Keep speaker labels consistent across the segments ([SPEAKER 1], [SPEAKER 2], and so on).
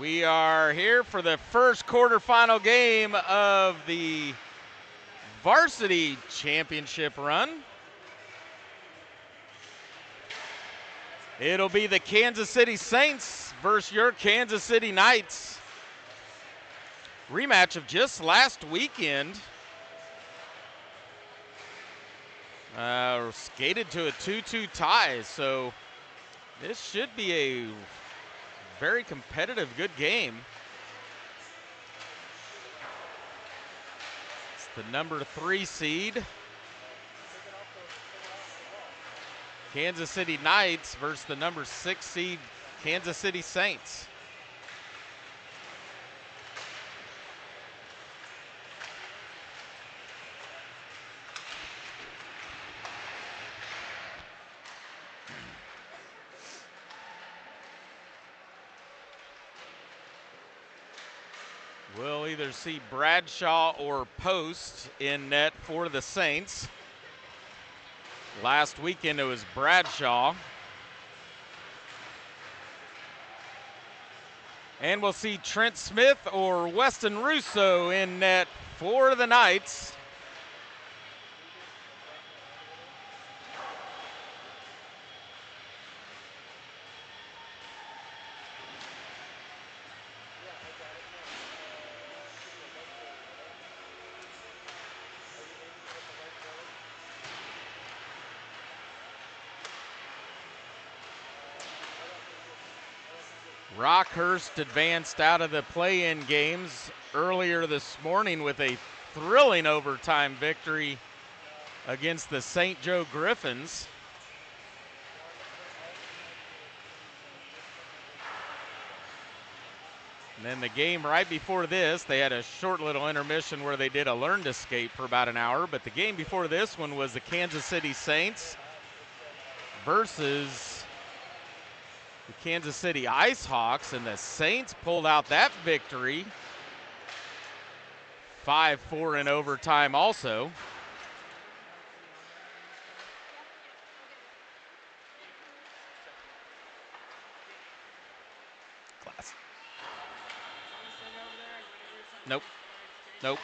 [SPEAKER 1] We are here for the first quarterfinal game of the varsity championship run. It'll be the Kansas City Saints versus your Kansas City Knights. Rematch of just last weekend. Skated to a 2-2 tie, so this should be a very competitive, good game. It's the number 3 seed, Kansas City Knights, versus the number 6 seed, Kansas City Saints. We'll either see Bradshaw or Post in net for the Saints. Last weekend it was Bradshaw. And we'll see Trent Smith or Weston Russo in net for the Knights. Rockhurst advanced out of the play-in games earlier this morning with a thrilling overtime victory against the St. Joe Griffins. And then the game right before this, they had a short little intermission where they did a learn to skate for about an hour, but the game before this one was the Kansas City Saints versus the Kansas City IceHawks, and the Saints pulled out that victory 5-4 in overtime also. Class. Nope. Nope.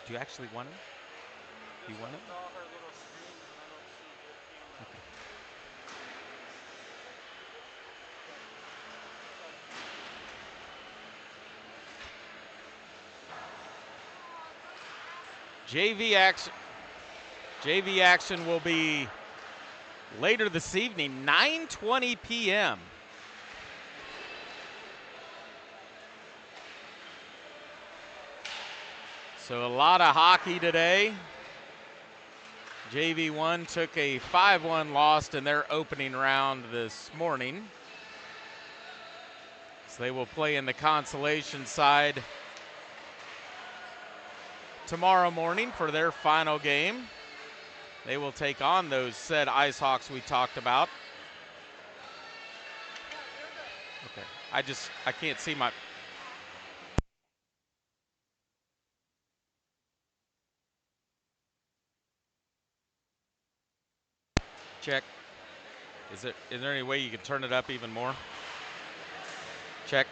[SPEAKER 1] Do you actually want it? Do you want it? Okay. JV action will be later this evening, 9:20 p.m. So a lot of hockey today. JV1 took a 5-1 loss in their opening round this morning. So they will play in the consolation side tomorrow morning for their final game. They will take on those said IceHawks we talked about. Okay, I can't see my... Check. Is there any way you can turn it up even more? Check.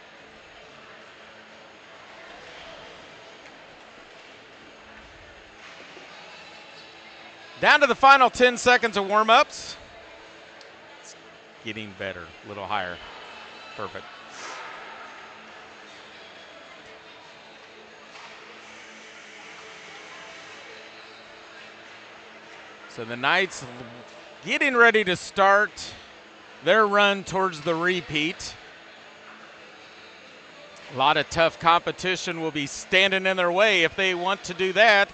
[SPEAKER 1] Down to the final 10 seconds of warm-ups. It's getting better, a little higher. Perfect. So the Knights getting ready to start their run towards the repeat. A lot of tough competition will be standing in their way if they want to do that.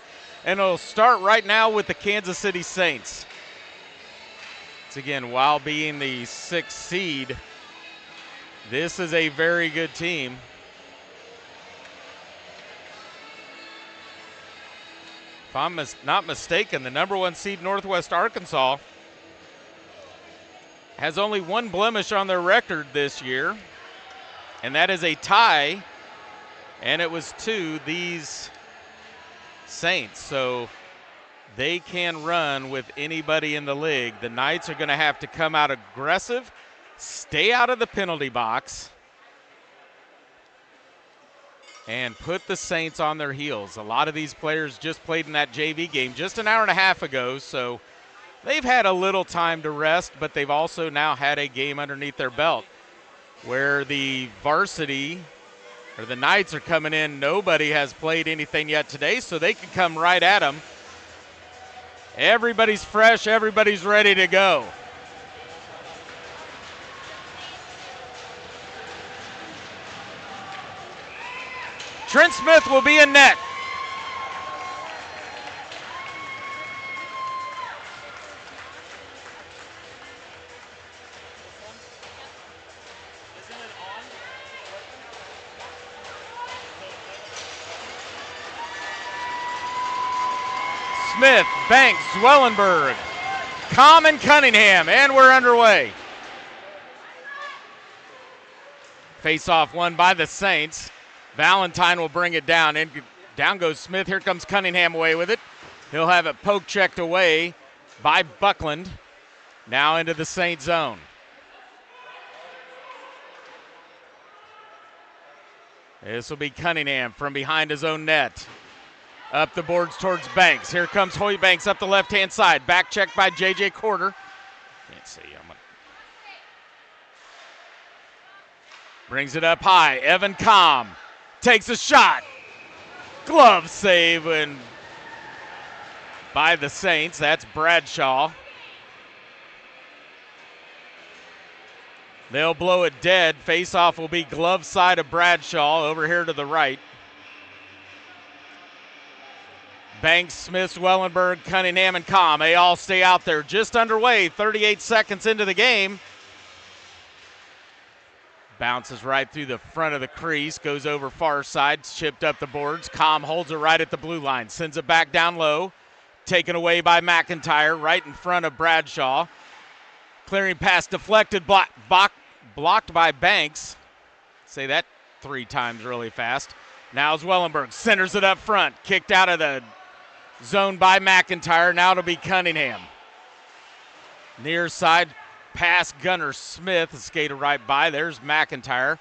[SPEAKER 1] And it'll start right now with the Kansas City Saints. It's again, while being the 6th seed, this is a very good team. If I'm not mistaken, the number 1 seed Northwest Arkansas has only one blemish on their record this year, and that is a tie, and it was to these Saints. So they can run with anybody in the league. The Knights are going to have to come out aggressive, stay out of the penalty box, and put the Saints on their heels. A lot of these players just played in that JV game just an hour and a half ago, so they've had a little time to rest, but they've also now had a game underneath their belt where the varsity or the Knights are coming in. Nobody has played anything yet today, so they can come right at them. Everybody's fresh, everybody's ready to go. Trent Smith will be in net. Smith, Banks, Zwellenberg, Comm and Cunningham, and we're underway. Face-off won by the Saints. Valentine will bring it down. And down goes Smith. Here comes Cunningham away with it. He'll have it poke checked away by Buckland. Now into the Saint zone. This will be Cunningham from behind his own net. Up the boards towards Banks. Here comes Hoy Banks up the left-hand side. Back check by J.J. Corder. Can't see. Brings it up high. Evan Comm takes a shot. Glove save and by the Saints. That's Bradshaw. They'll blow it dead. Face-off will be glove side of Bradshaw over here to the right. Banks, Smith, Wellenberg, Cunningham, and Comm. They all stay out there. Just underway, 38 seconds into the game. Bounces right through the front of the crease, goes over far side, chipped up the boards. Comm holds it right at the blue line, sends it back down low. Taken away by McIntyre, right in front of Bradshaw. Clearing pass deflected, blocked by Banks. Say that 3 times really fast. Now Zwellenberg centers it up front, kicked out of the zone by McIntyre. Now it'll be Cunningham. Near side pass, Gunner Smith skated right by. There's McIntyre.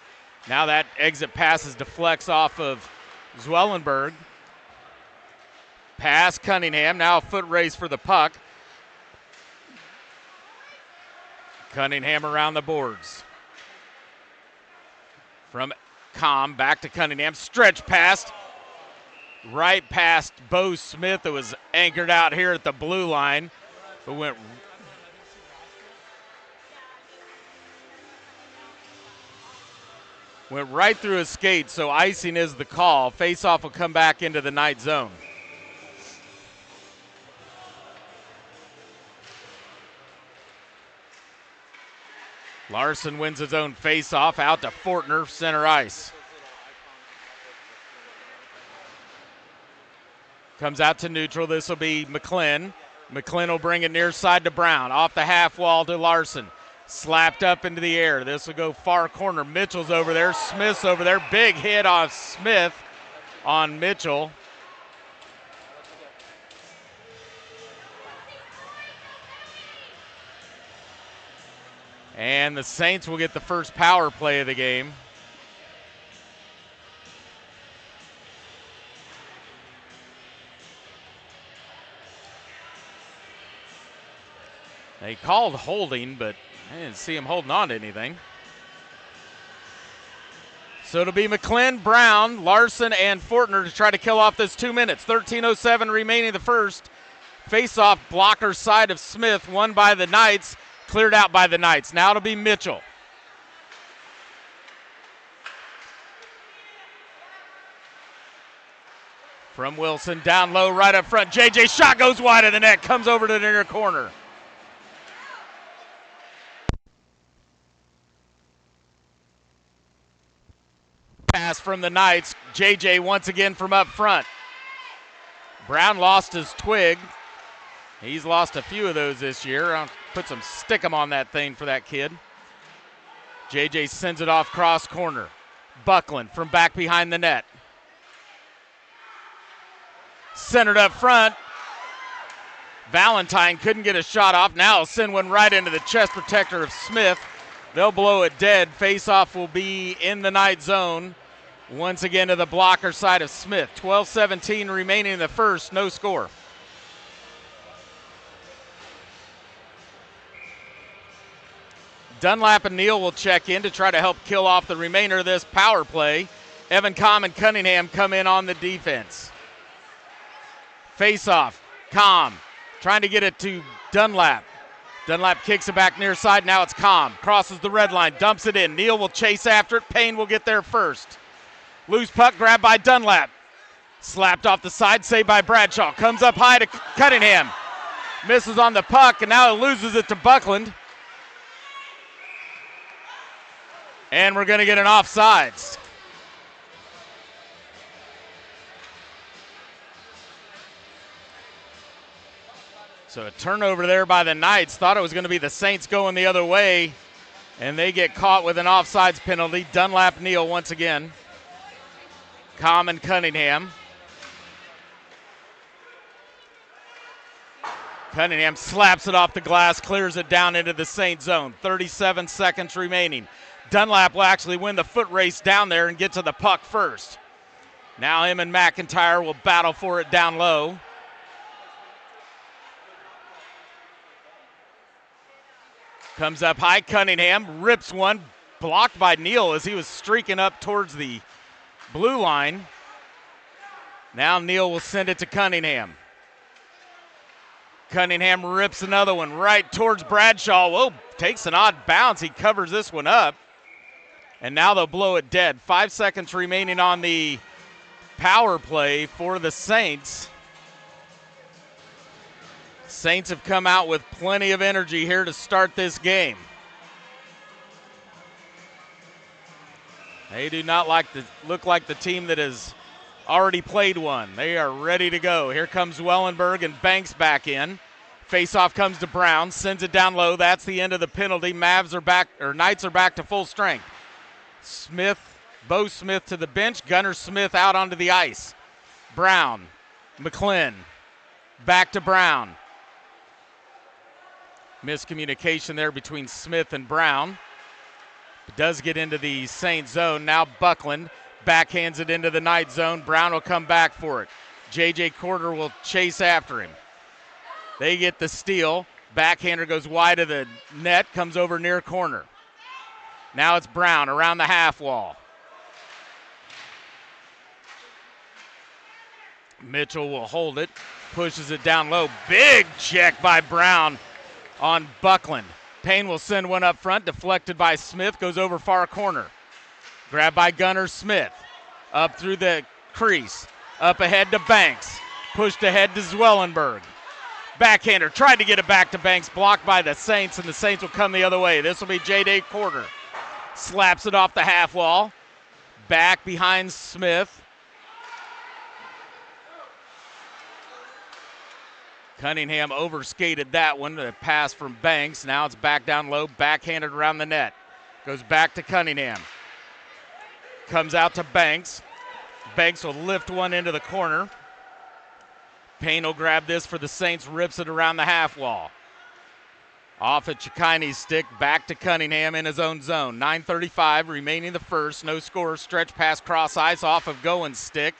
[SPEAKER 1] Now that exit passes deflects off of Zwellenberg. Pass Cunningham. Now a foot race for the puck. Cunningham around the boards. From Comm back to Cunningham. Stretch pass. Right past Bo Smith, that was anchored out here at the blue line, but went right through his skate, so icing is the call. Face-off will come back into the Knight zone. Larson wins his own face-off out to Fortner, center ice. Comes out to neutral. This will be McClin. McClin will bring it near side to Brown. Off the half wall to Larson. Slapped up into the air. This will go far corner. Mitchell's over there. Smith's over there. Big hit off Smith on Mitchell. And the Saints will get the first power play of the game. They called holding, but I didn't see him holding on to anything. So it'll be McClin, Brown, Larson, and Fortner to try to kill off this 2 minutes. 13:07 remaining the first. Face-off blocker side of Smith, won by the Knights, cleared out by the Knights. Now it'll be Mitchell. From Wilson, down low, right up front. JJ shot goes wide of the net, comes over to the near corner. Pass from the Knights. JJ once again from up front. Brown lost his twig. He's lost a few of those this year. I'll put some stickum on that thing for that kid. JJ sends it off cross corner. Buckland from back behind the net. Centered up front. Valentine couldn't get a shot off. Now he'll send one right into the chest protector of Smith. They'll blow it dead. Face-off will be in the night zone. Once again to the blocker side of Smith. 12-17 remaining in the first. No score. Dunlap and Neal will check in to try to help kill off the remainder of this power play. Evan Comm and Cunningham come in on the defense. Face-off. Comm trying to get it to Dunlap. Dunlap kicks it back near side. Now it's Comm. Crosses the red line. Dumps it in. Neal will chase after it. Payne will get there first. Loose puck grabbed by Dunlap. Slapped off the side. Saved by Bradshaw. Comes up high to Cunningham. Misses on the puck, and now it loses it to Buckland. And we're going to get an offsides. So a turnover there by the Knights. Thought it was going to be the Saints going the other way, and they get caught with an offsides penalty. Dunlap, Neal once again. Comm and Cunningham. Cunningham slaps it off the glass, clears it down into the Saint zone. 37 seconds remaining. Dunlap will actually win the foot race down there and get to the puck first. Now him and McIntyre will battle for it down low. Comes up high, Cunningham rips one, blocked by Neal as he was streaking up towards the blue line. Now Neal will send it to Cunningham. Cunningham rips another one right towards Bradshaw. Whoa, takes an odd bounce. He covers this one up. And now they'll blow it dead. 5 seconds remaining on the power play for the Saints. Saints have come out with plenty of energy here to start this game. They do not look like the team that has already played one. They are ready to go. Here comes Wellenberg and Banks back in. Face-off comes to Brown, sends it down low. That's the end of the penalty. Knights are back to full strength. Bo Smith to the bench. Gunnar Smith out onto the ice. Brown, McClin, back to Brown. Miscommunication there between Smith and Brown. It does get into the Saint zone. Now Buckland backhands it into the night zone. Brown will come back for it. J.J. Corder will chase after him. They get the steal. Backhander goes wide of the net, comes over near corner. Now it's Brown around the half wall. Mitchell will hold it, pushes it down low. Big check by Brown on Buckland. Payne will send one up front, deflected by Smith, goes over far corner. Grabbed by Gunnar Smith. Up through the crease. Up ahead to Banks. Pushed ahead to Zwellenberg. Backhander tried to get it back to Banks, blocked by the Saints, and the Saints will come the other way. This will be J.J. Corder. Slaps it off the half wall. Back behind Smith. Cunningham overskated that one. The pass from Banks. Now it's back down low, backhanded around the net. Goes back to Cunningham. Comes out to Banks. Banks will lift one into the corner. Payne will grab this for the Saints, rips it around the half wall. Off at Chikaine's stick, back to Cunningham in his own zone. 9:35 remaining the first. No score. Stretch pass cross ice off of Gowen's stick,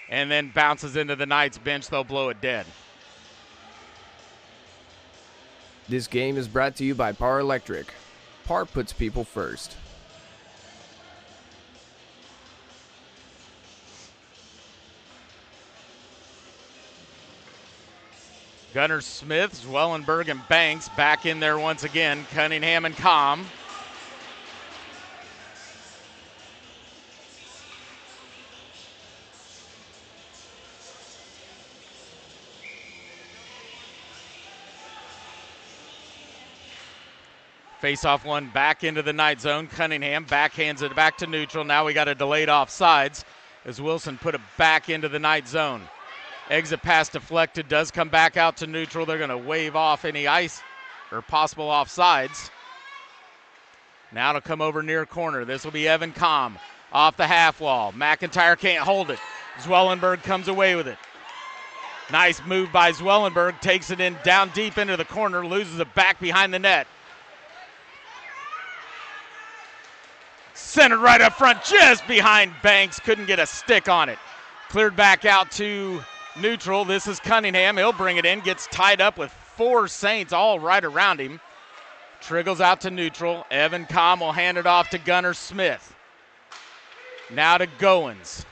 [SPEAKER 1] and then bounces into the Knights bench. They'll blow it dead.
[SPEAKER 2] This game is brought to you by Power Electric. Power puts people first.
[SPEAKER 1] Gunnar Smith, Zwellenberg, and Banks back in there once again. Cunningham and Comm. Face-off one back into the night zone. Cunningham backhands it back to neutral. Now we got a delayed offsides as Wilson put it back into the night zone. Exit pass deflected, does come back out to neutral. They're going to wave off any ice or possible offsides. Now to come over near corner. This will be Evan Comm off the half wall. McIntyre can't hold it. Zwellenberg comes away with it. Nice move by Zwellenberg. Takes it in down deep into the corner. Loses it back behind the net. Centered right up front, just behind Banks. Couldn't get a stick on it. Cleared back out to neutral. This is Cunningham. He'll bring it in. Gets tied up with 4 Saints all right around him. Triggles out to neutral. Evan Comm will hand it off to Gunnar Smith. Now to Goins.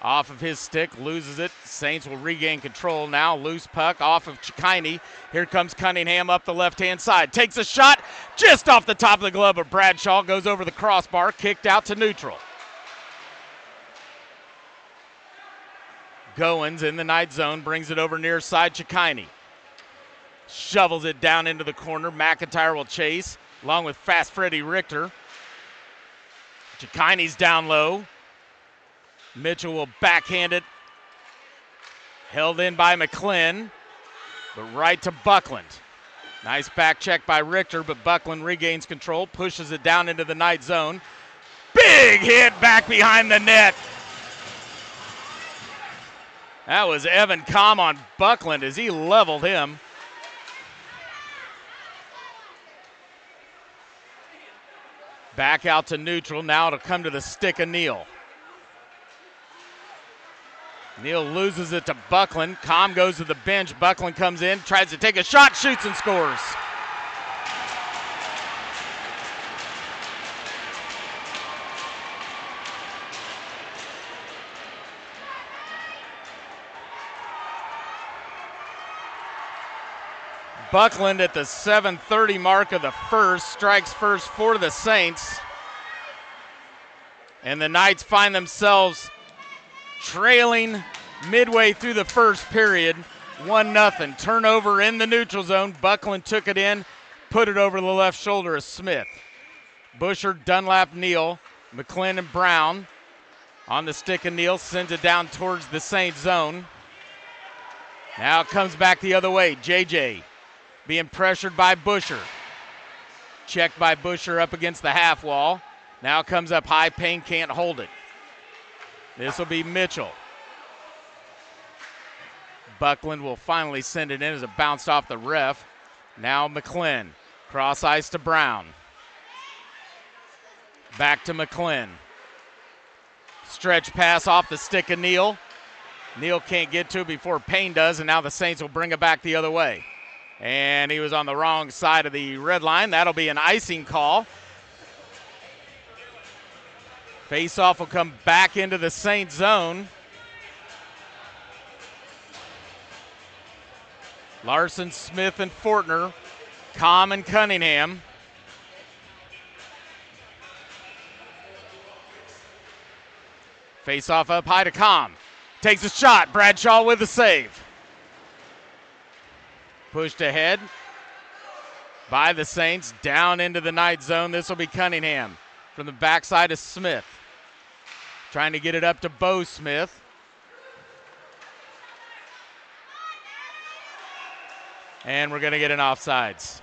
[SPEAKER 1] Off of his stick, loses it. Saints will regain control now. Loose puck off of Chikini. Here comes Cunningham up the left-hand side. Takes a shot just off the top of the glove of Bradshaw. Goes over the crossbar, kicked out to neutral. Goins in the night zone, brings it over near side Chikini. Shovels it down into the corner. McIntyre will chase, along with fast Freddie Richter. Chikini's down low. Mitchell will backhand it. Held in by McClin, but right to Buckland. Nice back check by Richter, but Buckland regains control, pushes it down into the night zone. Big hit back behind the net. That was Evan Comm on Buckland as he leveled him. Back out to neutral. Now it'll come to the stick of Neal. Neal loses it to Buckland. Comm goes to the bench. Buckland comes in, tries to take a shot, shoots and scores. Buckland at the 7:30 mark of the first strikes first for the Saints. And the Knights find themselves trailing midway through the first period, 1-0. Turnover in the neutral zone. Buckland took it in, put it over the left shoulder of Smith. Busher, Dunlap, Neal, McClin and Brown on the stick of Neal, sends it down towards the Saints zone. Now it comes back the other way. JJ being pressured by Busher. Checked by Busher up against the half wall. Now comes up high. Payne can't hold it. This will be Mitchell. Buckland will finally send it in as it bounced off the ref. Now McClin. Cross ice to Brown. Back to McClin. Stretch pass off the stick of Neal. Neal can't get to it before Payne does, and now the Saints will bring it back the other way. And he was on the wrong side of the red line. That'll be an icing call. Face-off will come back into the Saints zone. Larson, Smith, and Fortner. Comm and Cunningham. Face-off up high to Comm. Takes a shot. Bradshaw with the save. Pushed ahead by the Saints. Down into the night zone. This will be Cunningham from the backside of Smith. Trying to get it up to Bo Smith. And we're going to get an offsides.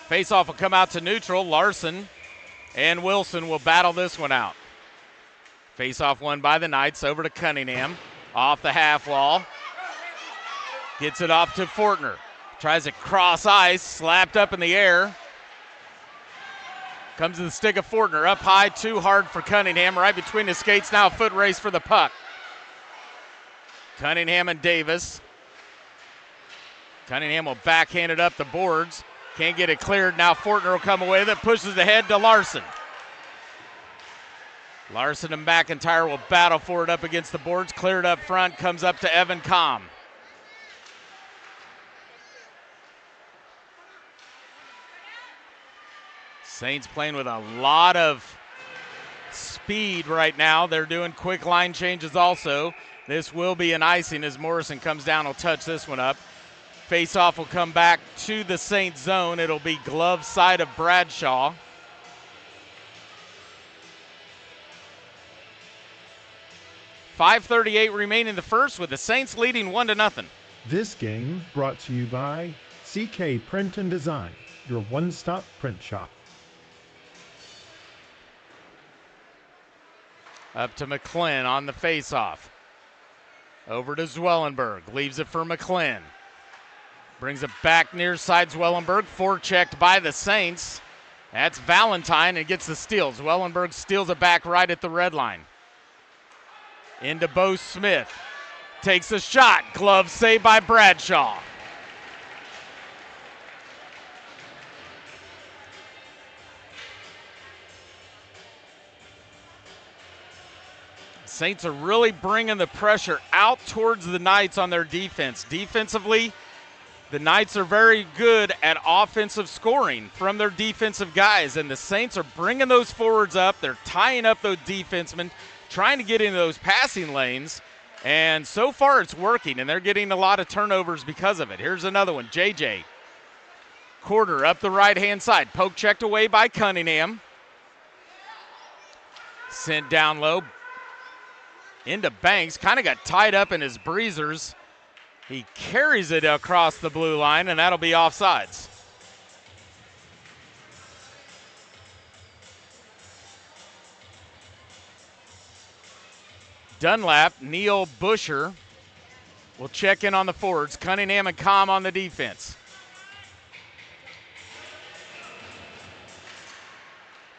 [SPEAKER 1] Faceoff will come out to neutral. Larson and Wilson will battle this one out. Faceoff won by the Knights. Over to Cunningham. Off the half wall. Gets it off to Fortner. Tries to cross ice. Slapped up in the air. Comes to the stick of Fortner. Up high. Too hard for Cunningham. Right between his skates. Now a foot race for the puck. Cunningham and Davis. Cunningham will backhand it up the boards. Can't get it cleared. Now Fortner will come away with it. Pushes ahead to Larson. Larson and McIntyre will battle for it up against the boards. Cleared up front. Comes up to Evan Comm. Saints playing with a lot of speed right now. They're doing quick line changes also. This will be an icing as Morrison comes down, will touch this one up. Face-off will come back to the Saints zone. It'll be glove side of Bradshaw. .538 remaining in the first with the Saints leading 1-0.
[SPEAKER 3] This game brought to you by CK Print and Design, your one-stop print shop.
[SPEAKER 1] Up to McClin on the face-off. Over to Zwellenberg, leaves it for McClin. Brings it back near side Zwellenberg, forechecked by the Saints. That's Valentine and gets the steal. Zwellenberg steals it back right at the red line. Into Bo Smith. Takes a shot, glove saved by Bradshaw. Saints are really bringing the pressure out towards the Knights on their defense. Defensively, the Knights are very good at offensive scoring from their defensive guys, and the Saints are bringing those forwards up. They're tying up those defensemen, trying to get into those passing lanes, and so far it's working, and they're getting a lot of turnovers because of it. Here's another one, JJ. Quarter up the right-hand side, poke checked away by Cunningham. Sent down low. Into Banks, kind of got tied up in his breezers. He carries it across the blue line, and that'll be offsides. Dunlap, Neal, Busher will check in on the forwards. Cunningham and Com on the defense.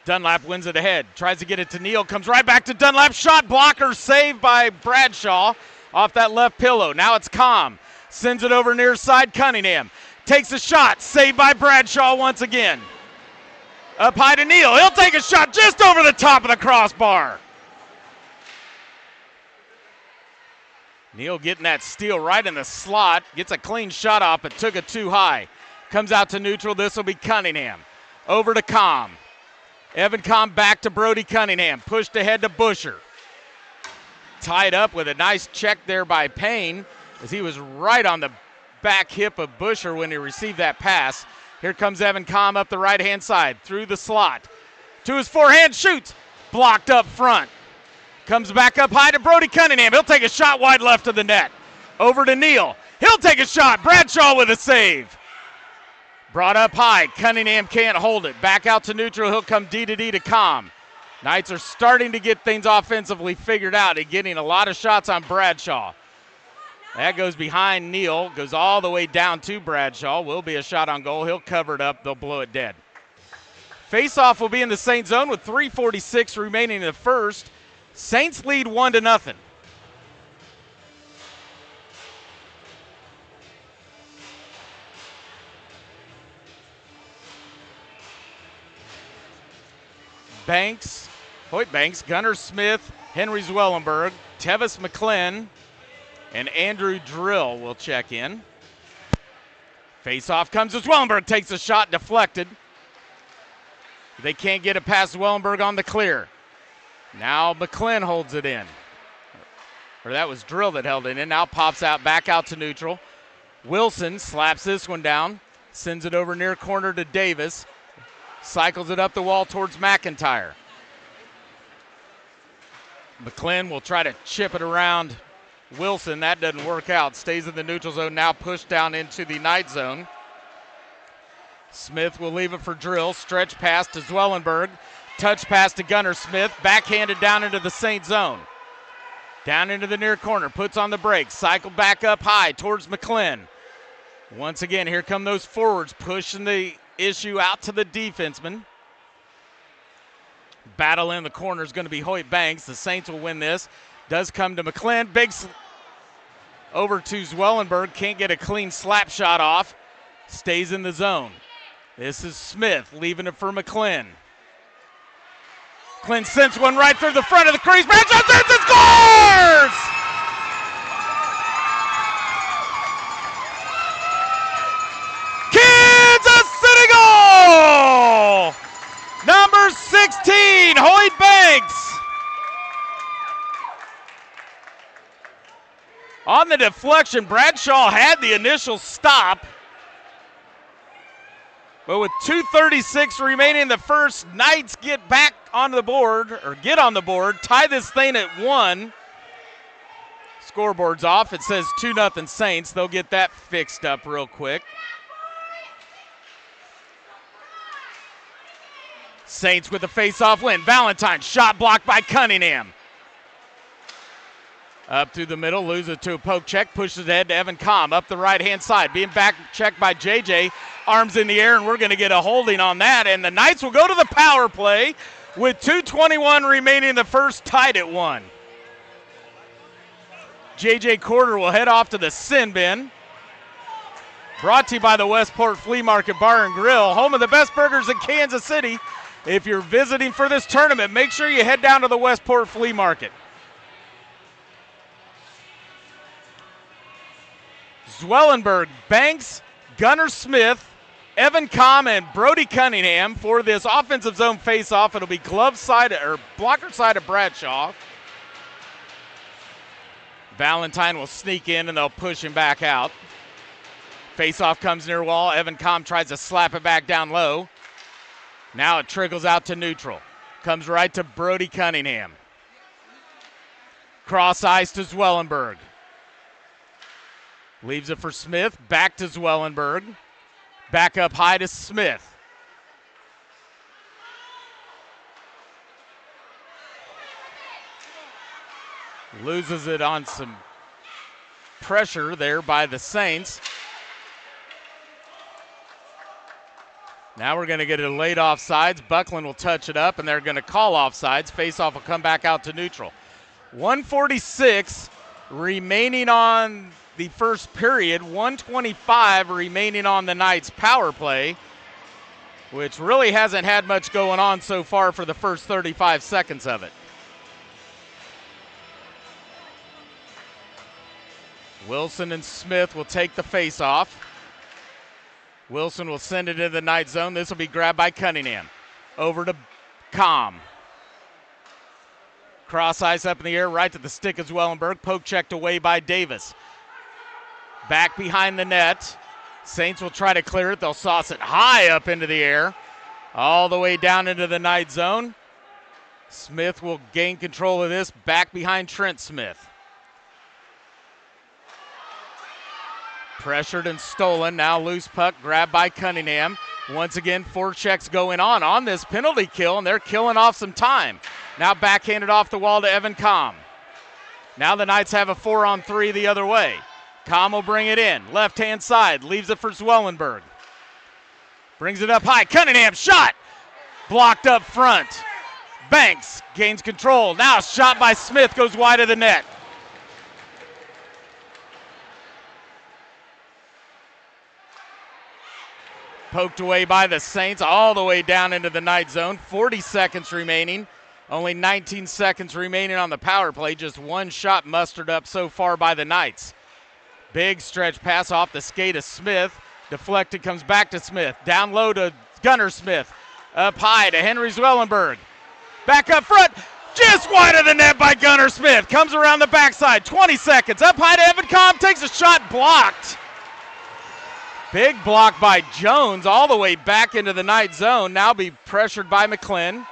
[SPEAKER 1] Dunlap wins it ahead, tries to get it to Neal, comes right back to Dunlap, shot blocker saved by Bradshaw off that left pillow. Now it's Com, sends it over near side, Cunningham takes a shot, saved by Bradshaw once again. Up high to Neal, he'll take a shot just over the top of the crossbar. Neal getting that steal right in the slot, gets a clean shot off but took it too high. Comes out to neutral, this will be Cunningham. Over to Com. Evan Com back to Brody Cunningham. Pushed ahead to Busher. Tied up with a nice check there by Payne as he was right on the back hip of Busher when he received that pass. Here comes Evan Com up the right-hand side through the slot. To his forehand, shoots. Blocked up front. Comes back up high to Brody Cunningham. He'll take a shot wide left of the net. Over to Neal. He'll take a shot. Bradshaw with a save. Brought up high. Cunningham can't hold it. Back out to neutral. He'll come D to Com. Knights are starting to get things offensively figured out and getting a lot of shots on Bradshaw. That goes behind Neal. Goes all the way down to Bradshaw. Will be a shot on goal. He'll cover it up. They'll blow it dead. Face-off will be in the Saints zone with 3:46 remaining in the first. Saints lead 1-0. Banks, Hoyt Banks, Gunnar Smith, Henry Zwellenberg, Tevis McClin, and Andrew Drill will check in. Face-off comes to Zwellenberg, takes a shot, deflected. They can't get it past Zwellenberg on the clear. Now McClin holds it in. Or that was Drill that held it in. Now pops out, back out to neutral. Wilson slaps this one down, sends it over near corner to Davis. Cycles it up the wall towards McIntyre. McClin will try to chip it around Wilson. That doesn't work out. Stays in the neutral zone, now pushed down into the Knight zone. Smith will leave it for Drill. Stretch pass to Zwellenberg. Touch pass to Gunnar Smith. Backhanded down into the Saint zone. Down into the near corner. Puts on the brakes. Cycle back up high towards McClin. Once again, here come those forwards pushing the issue out to the defenseman. Battle in the corner is going to be Hoyt Banks. The Saints will win this. Does come to McClin. Over to Zwellenberg. Can't get a clean slap shot off. Stays in the zone. This is Smith leaving it for McClin. McClin sends one right through the front of the crease. Bradshaw sends and scores! Kansas City goal! Number 16, Hoyt Banks. On the deflection, Bradshaw had the initial stop. But with 2:36 remaining in the first, Knights get back on the board, or get on the board, tie this thing at 1. Scoreboard's off. It says 2-0 Saints. They'll get that fixed up real quick. Saints with the face-off win. Valentine, shot blocked by Cunningham. Up through the middle, loses to a poke check, pushes ahead to Evan Comm. Up the right-hand side, being back checked by JJ. Arms in the air, and we're going to get a holding on that. And the Knights will go to the power play with 2:21 remaining in the first, tied at 1. JJ Corder will head off to the sin bin. Brought to you by the Westport Flea Market Bar and Grill, home of the best burgers in Kansas City. If you're visiting for this tournament, make sure you head down to the Westport Flea Market. Zwellenberg, Banks, Gunnar Smith, Evan Comm, and Brody Cunningham for this offensive zone face-off. It'll be glove side or blocker side of Bradshaw. Valentine will sneak in and they'll push him back out. Face-off comes near wall. Evan Comm tries to slap it back down low. Now it trickles out to neutral. Comes right to Brody Cunningham. Cross ice to Zwellenberg. Leaves it for Smith. Back to Zwellenberg. Back up high to Smith. Loses it on some pressure there by the Saints. Now we're going to get a late offsides. Buckland will touch it up, and they're going to call offsides. Face-off will come back out to neutral. 1:46 remaining on the first period. 1:25 remaining on the Knights' power play, which really hasn't had much going on so far for the first 35 seconds of it. Wilson and Smith will take the face-off. Wilson will send it into the Knight zone. This will be grabbed by Cunningham. Over to Comm. Cross ice up in the air, right to the stick of Zwellenberg. Poke checked away by Davis. Back behind the net. Saints will try to clear it. They'll sauce it high up into the air. All the way down into the Knight zone. Smith will gain control of this. Back behind Trent Smith. Pressured and stolen. Now loose puck grabbed by Cunningham. Once again, forechecks going on this penalty kill, and they're killing off some time. Now backhanded off the wall to Evan Comm. Now the Knights have a 4-on-3 the other way. Comm will bring it in. Left-hand side. Leaves it for Zwellenberg. Brings it up high. Cunningham shot. Blocked up front. Banks gains control. Now shot by Smith goes wide of the net. Poked away by the Saints all the way down into the Knight zone. 40 seconds remaining. Only 19 seconds remaining on the power play. Just one shot mustered up so far by the Knights. Big stretch pass off the skate of Smith. Deflected, comes back to Smith. Down low to Gunnar Smith. Up high to Henry Zwellenberg. Back up front. Just wide of the net by Gunnar Smith. Comes around the backside. 20 seconds. Up high to Evan Comm. Takes a shot. Blocked. Big block by Jones all the way back into the Knight zone. Now be pressured by McClin.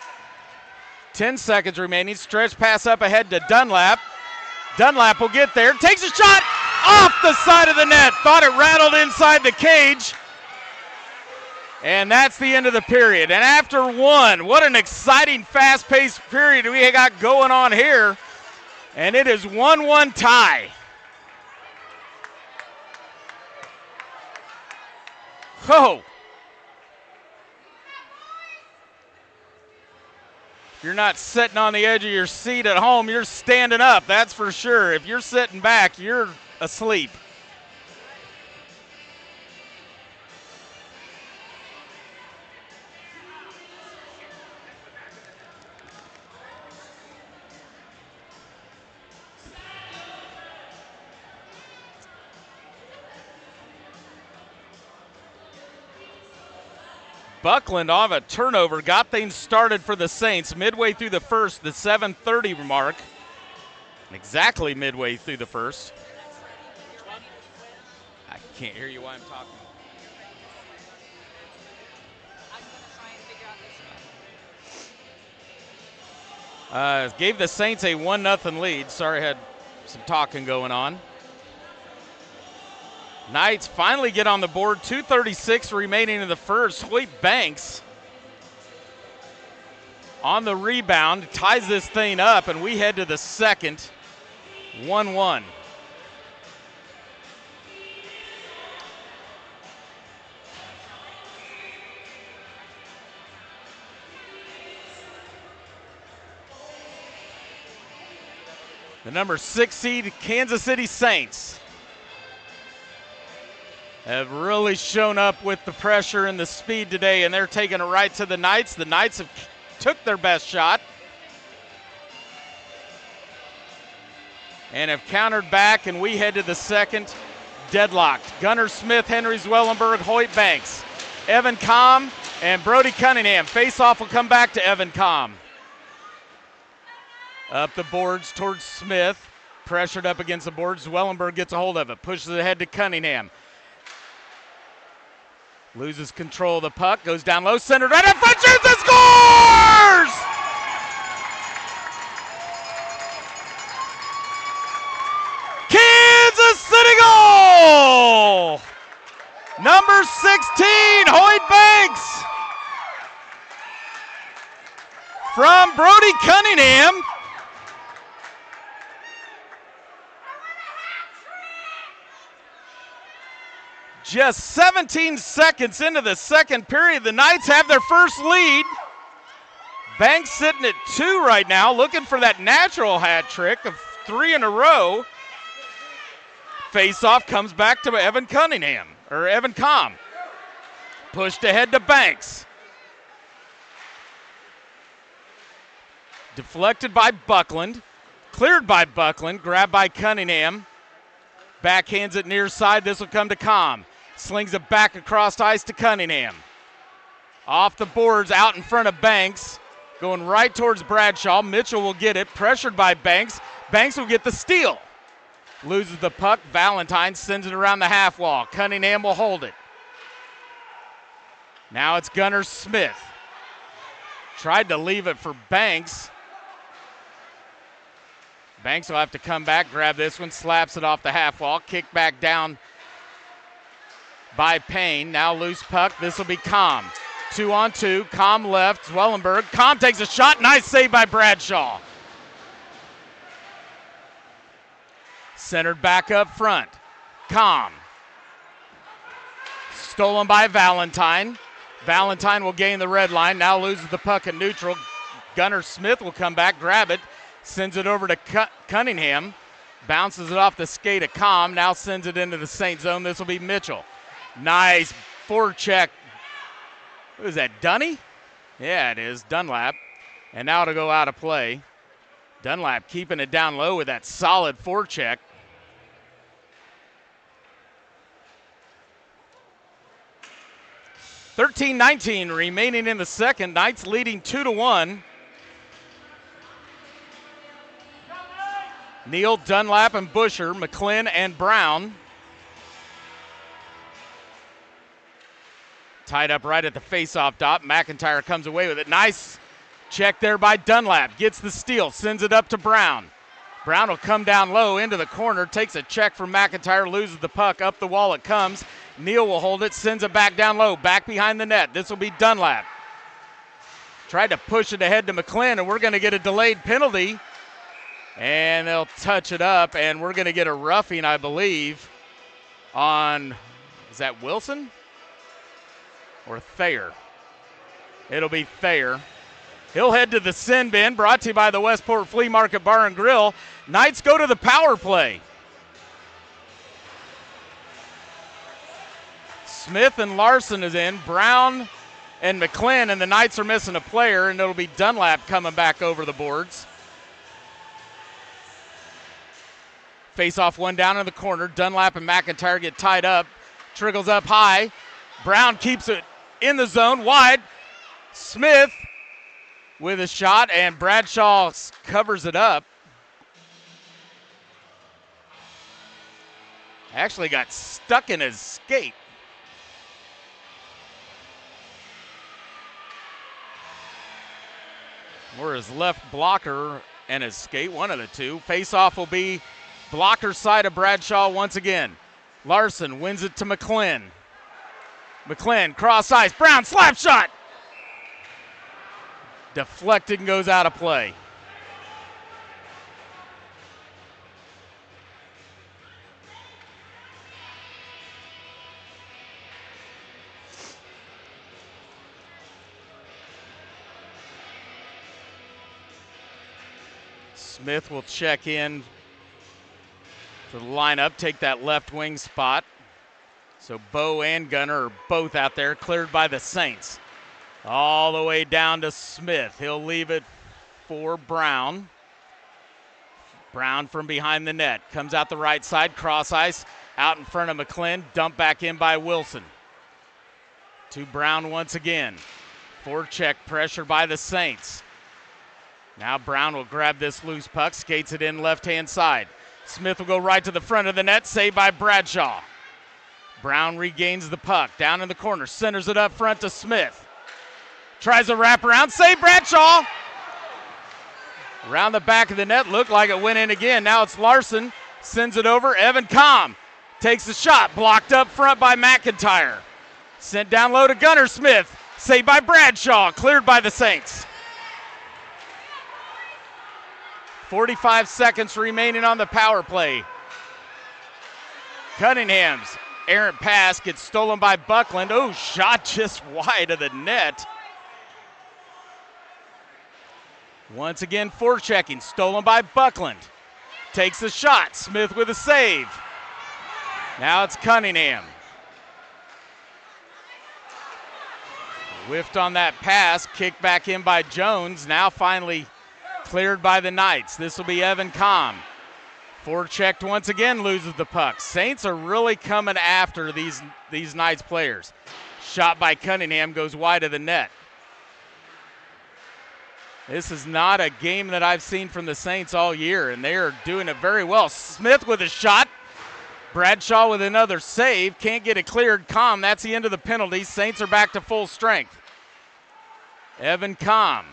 [SPEAKER 1] 10 seconds remaining. Stretch pass up ahead to Dunlap. Dunlap will get there. Takes a shot off the side of the net. Thought it rattled inside the cage. And that's the end of the period. And after one, what an exciting, fast-paced period we got going on here. And it is 1-1 tie. Oh. If you're not sitting on the edge of your seat at home, you're standing up, that's for sure. If you're sitting back, you're asleep. Buckland off a turnover got things started for the Saints midway through the first, the 7:30 mark. Exactly midway through the first. Can't hear you while I'm talking. Gave the Saints a 1-0 lead. Sorry, I had some talking going on. Knights finally get on the board. 2:36 remaining in the first. Hoyt Banks on the rebound, ties this thing up, and we head to the second. 1-1. The number 6 seed Kansas City Saints have really shown up with the pressure and the speed today, and they're taking it right to the Knights. The Knights have took their best shot and have countered back, and we head to the second deadlocked. Gunnar Smith, Henry Zwellenberg, Hoyt Banks, Evan Comm, and Brody Cunningham. Face-off will come back to Evan Comm. Up the boards towards Smith. Pressured up against the boards. Zwellenberg gets a hold of it. Pushes it ahead to Cunningham. Loses control of the puck. Goes down low. Centered right in front. Shoots and scores! Kansas City goal! Number 16, Hoyt Banks. From Brody Cunningham. Just 17 seconds into the second period, the Knights have their first lead. Banks sitting at 2 right now, looking for that natural hat trick of 3 in a row. Face-off comes back to Evan Comm. Pushed ahead to Banks. Deflected by Buckland. Cleared by Buckland, grabbed by Cunningham. Backhands it near side, this will come to Comm. Slings it back across ice to Cunningham. Off the boards, out in front of Banks. Going right towards Bradshaw. Mitchell will get it, pressured by Banks. Banks will get the steal. Loses the puck. Valentine sends it around the half wall. Cunningham will hold it. Now it's Gunnar Smith. Tried to leave it for Banks. Banks will have to come back, grab this one, slaps it off the half wall. Kick back down by Payne. Now loose puck. This will be Comm. 2-on-2. Comm left. Zwellenberg. Comm takes a shot. Nice save by Bradshaw. Centered back up front. Comm. Stolen by Valentine. Valentine will gain the red line. Now loses the puck at neutral. Gunnar Smith will come back, grab it. Sends it over to Cunningham. Bounces it off the skate of Comm. Now sends it into the Saint zone. This will be Mitchell. Nice forecheck. Who is that, Dunny? Yeah, it is, Dunlap. And now it'll go out of play. Dunlap keeping it down low with that solid forecheck. .13-19 remaining in the second. Knights leading 2-1. Neal, Dunlap, and Busher, McClin, and Brown. Tied up right at the face-off dot. McIntyre comes away with it. Nice check there by Dunlap. Gets the steal, sends it up to Brown. Brown will come down low into the corner, takes a check from McIntyre, loses the puck. Up the wall it comes. Neal will hold it, sends it back down low, back behind the net. This will be Dunlap. Tried to push it ahead to McClin, and we're going to get a delayed penalty. And they'll touch it up, and we're going to get a roughing, I believe, on, is that Wilson? Or Thayer? It'll be Thayer. He'll head to the sin bin, brought to you by the Westport Flea Market Bar and Grill. Knights go to the power play. Smith and Larson is in, Brown and McClin, and the Knights are missing a player, and it'll be Dunlap coming back over the boards. Face-off one down in the corner. Dunlap and McIntyre get tied up. Trickles up high. Brown keeps it in the zone, wide. Smith with a shot, and Bradshaw covers it up. Actually got stuck in his skate. Or his left blocker and his skate, one of the two. Face-off will be blocker side of Bradshaw once again. Larson wins it to McClin. McClin, cross ice, Brown, slap shot! Deflected and goes out of play. Smith will check in for the lineup, take that left wing spot. So Bo and Gunner are both out there, cleared by the Saints. All the way down to Smith. He'll leave it for Brown. Brown from behind the net. Comes out the right side, cross ice, out in front of McClin. Dumped back in by Wilson. To Brown once again. Forecheck pressure by the Saints. Now Brown will grab this loose puck, skates it in left-hand side. Smith will go right to the front of the net, saved by Bradshaw. Brown regains the puck, down in the corner, centers it up front to Smith. Tries a wraparound, save Bradshaw. Around the back of the net, looked like it went in again. Now it's Larson, sends it over. Evan Comm takes the shot, blocked up front by McIntyre. Sent down low to Gunner Smith, saved by Bradshaw, cleared by the Saints. 45 seconds remaining on the power play. Cunningham's errant pass gets stolen by Buckland. Oh, shot just wide of the net. Once again, forechecking, stolen by Buckland. Takes the shot, Smith with a save. Now it's Cunningham. Whiffed on that pass, kicked back in by Jones. Now finally cleared by the Knights. This will be Evan Comm. Forechecked once again, loses the puck. Saints are really coming after these Knights players. Shot by Cunningham goes wide of the net. This is not a game that I've seen from the Saints all year, and they are doing it very well. Smith with a shot. Bradshaw with another save. Can't get it cleared. Comm, that's the end of the penalties. Saints are back to full strength. Evan Comm.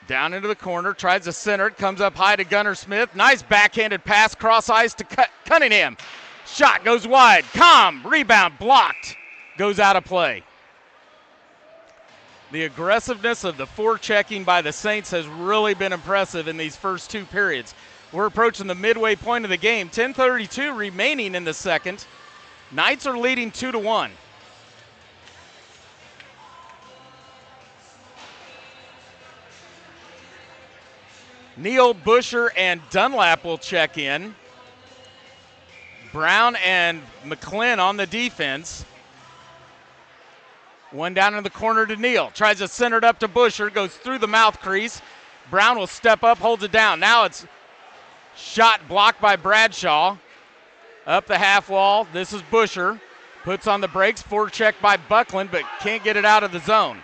[SPEAKER 1] Down into the corner, tries to center it, comes up high to Gunner Smith. Nice backhanded pass, cross ice to Cunningham. Shot goes wide. Comm, rebound, blocked. Goes out of play. The aggressiveness of the forechecking by the Saints has really been impressive in these first two periods. We're approaching the midway point of the game. 10:32 remaining in the second. Knights are leading 2-1. Neal, Busher, and Dunlap will check in. Brown and McClin on the defense. One down in the corner to Neal. Tries to center it up to Busher. Goes through the mouth crease. Brown will step up, holds it down. Now it's shot blocked by Bradshaw. Up the half wall. This is Busher. Puts on the brakes. Forecheck by Buckland, but can't get it out of the zone.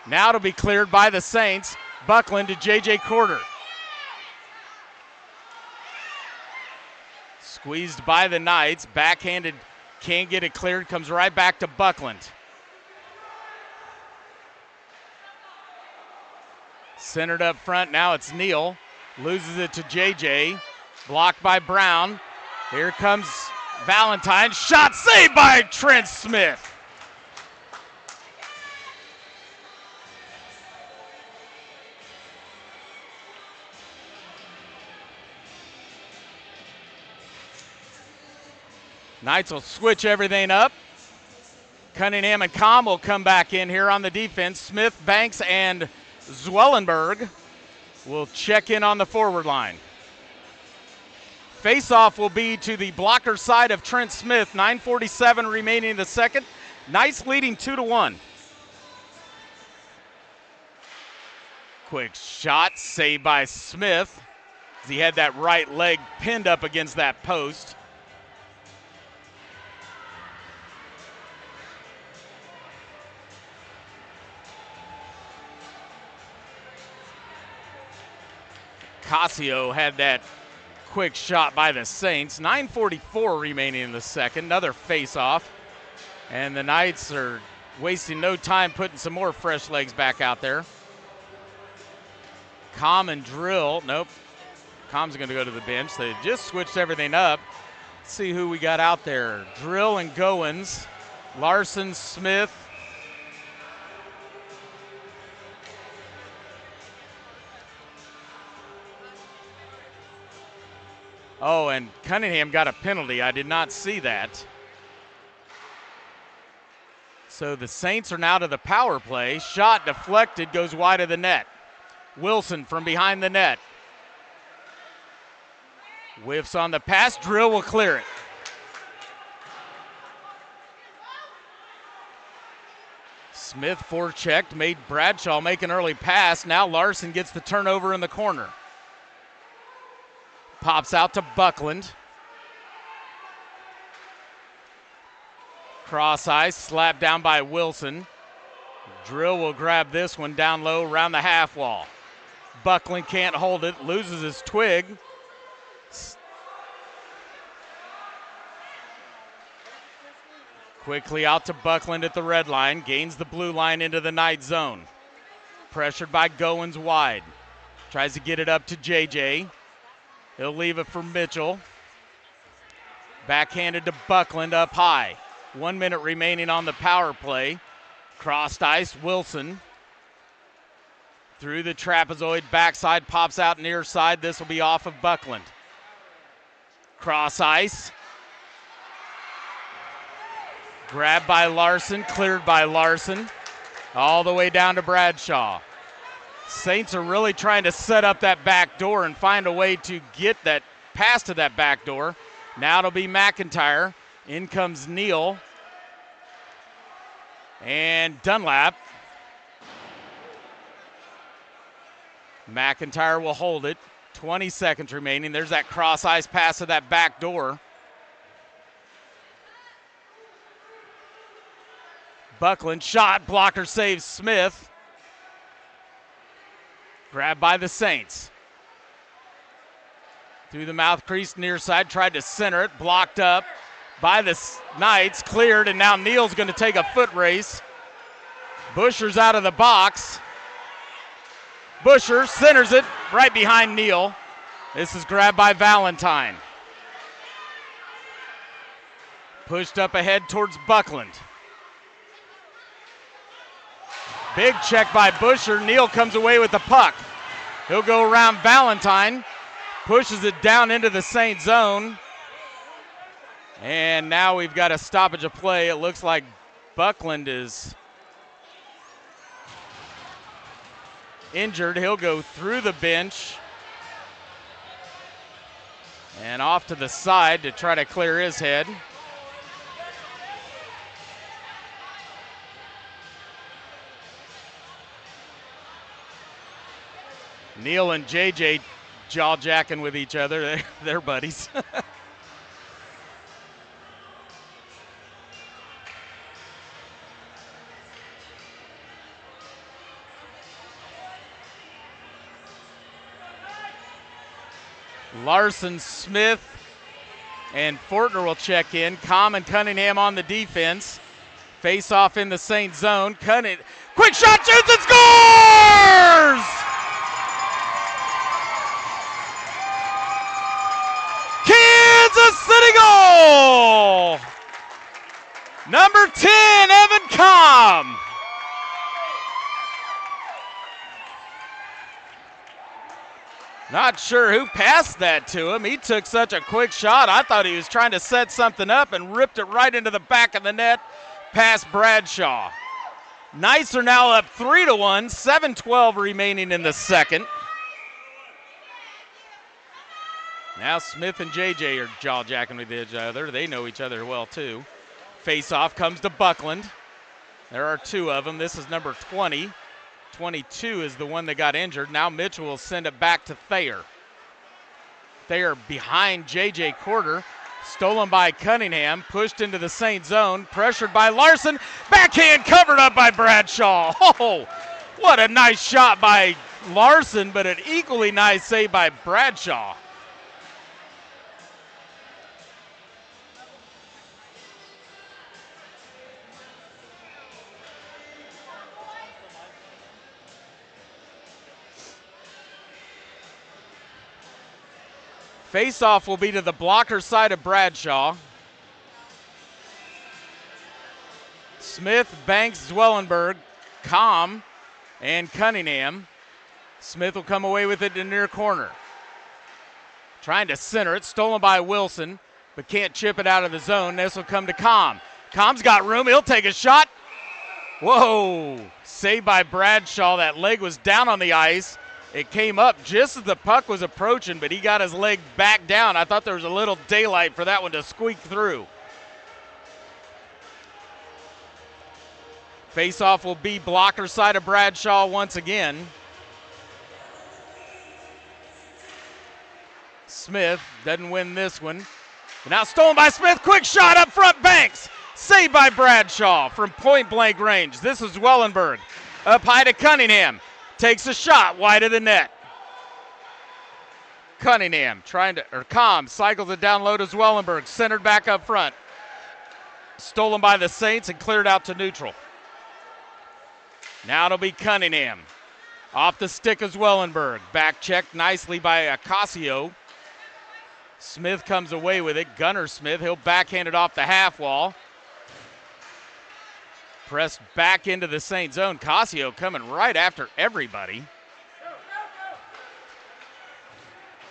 [SPEAKER 1] Now it'll be cleared by the Saints. Buckland to J.J. Corder. Squeezed by the Knights. Backhanded. Can't get it cleared. Comes right back to Buckland. Centered up front, now it's Neal. Loses it to JJ. Blocked by Brown. Here comes Valentine. Shot saved by Trent Smith. Knights will switch everything up. Cunningham and Comm will come back in here on the defense. Smith, Banks, and Zwellenberg will check in on the forward line. Face-off will be to the blocker side of Trent Smith. 9:47 remaining in the second. Knights leading 2-1. Quick shot, saved by Smith, as he had that right leg pinned up against that post. Casio had that quick shot by the Saints. 9:44 remaining in the second. Another face-off. And the Knights are wasting no time putting some more fresh legs back out there. Com and Drill. Nope. Com's going to go to the bench. They just switched everything up. Let's see who we got out there. Drill and Goins. Larson, Smith. Oh, and Cunningham got a penalty. I did not see that. So the Saints are now to the power play. Shot deflected, goes wide of the net. Wilson from behind the net. Whiffs on the pass. Drill will clear it. Smith forechecked, made Bradshaw make an early pass. Now Larson gets the turnover in the corner. Pops out to Buckland. Cross ice, slapped down by Wilson. Drill will grab this one down low around the half wall. Buckland can't hold it, loses his twig. Quickly out to Buckland at the red line, gains the blue line into the Knight zone. Pressured by Goins wide. Tries to get it up to JJ. He'll leave it for Mitchell. Backhanded to Buckland up high. 1 minute remaining on the power play. Crossed ice, Wilson. Through the trapezoid, backside, pops out near side. This will be off of Buckland. Cross ice. Grabbed by Larson, cleared by Larson. All the way down to Bradshaw. Saints are really trying to set up that back door and find a way to get that pass to that back door. Now it'll be McIntyre. In comes Neal. And Dunlap. McIntyre will hold it. 20 seconds remaining. There's that cross ice pass to that back door. Buckland shot, blocker saves Smith. Grabbed by the Saints. Through the mouth crease near side, tried to center it, blocked up by the Knights, cleared, and now Neal's going to take a foot race. Busher's out of the box. Busher centers it right behind Neal. This is grabbed by Valentine. Pushed up ahead towards Buckland. Big check by Busher. Neal comes away with the puck. He'll go around Valentine. Pushes it down into the Saint zone. And now we've got a stoppage of play. It looks like Buckland is injured. He'll go through the bench and off to the side to try to clear his head. Neal and JJ jaw-jacking with each other. They're buddies. Larson, Smith, and Fortner will check in. Com and Cunningham on the defense. Face off in the Saint zone. Quick shot, shoots and scores! Kansas City goal! Number 10, Evan Com. Not sure who passed that to him. He took such a quick shot. I thought he was trying to set something up and ripped it right into the back of the net past Bradshaw. Knights are now up 3-1, 7:12 remaining in the second. Now Smith and JJ are jaw-jacking with each other. They know each other well too. Face-off comes to Buckland. There are two of them. This is number 20. 22 is the one that got injured. Now Mitchell will send it back to Thayer. Thayer behind JJ Quarter. Stolen by Cunningham. Pushed into the Saint zone. Pressured by Larson. Backhand covered up by Bradshaw. Oh, what a nice shot by Larson, but an equally nice save by Bradshaw. Face-off will be to the blocker side of Bradshaw. Smith, Banks, Zwellenberg, Com, and Cunningham. Smith will come away with it in the near corner. Trying to center it, stolen by Wilson, but can't chip it out of the zone. This will come to Com. Com's got room, he'll take a shot. Whoa, saved by Bradshaw. That leg was down on the ice. It came up just as the puck was approaching, but he got his leg back down. I thought there was a little daylight for that one to squeak through. Face-off will be blocker side of Bradshaw once again. Smith doesn't win this one. But now stolen by Smith. Quick shot up front. Banks. Saved by Bradshaw from point blank range. This is Wellenberg. Up high to Cunningham. Takes a shot wide of the net. Cunningham Com cycles it down low to Zwellenberg. Centered back up front. Stolen by the Saints and cleared out to neutral. Now it'll be Cunningham. Off the stick of Zwellenberg. Back checked nicely by Ocasio. Smith comes away with it. Gunner Smith, he'll backhand it off the half wall. Pressed back into the Saint zone. Casio coming right after everybody.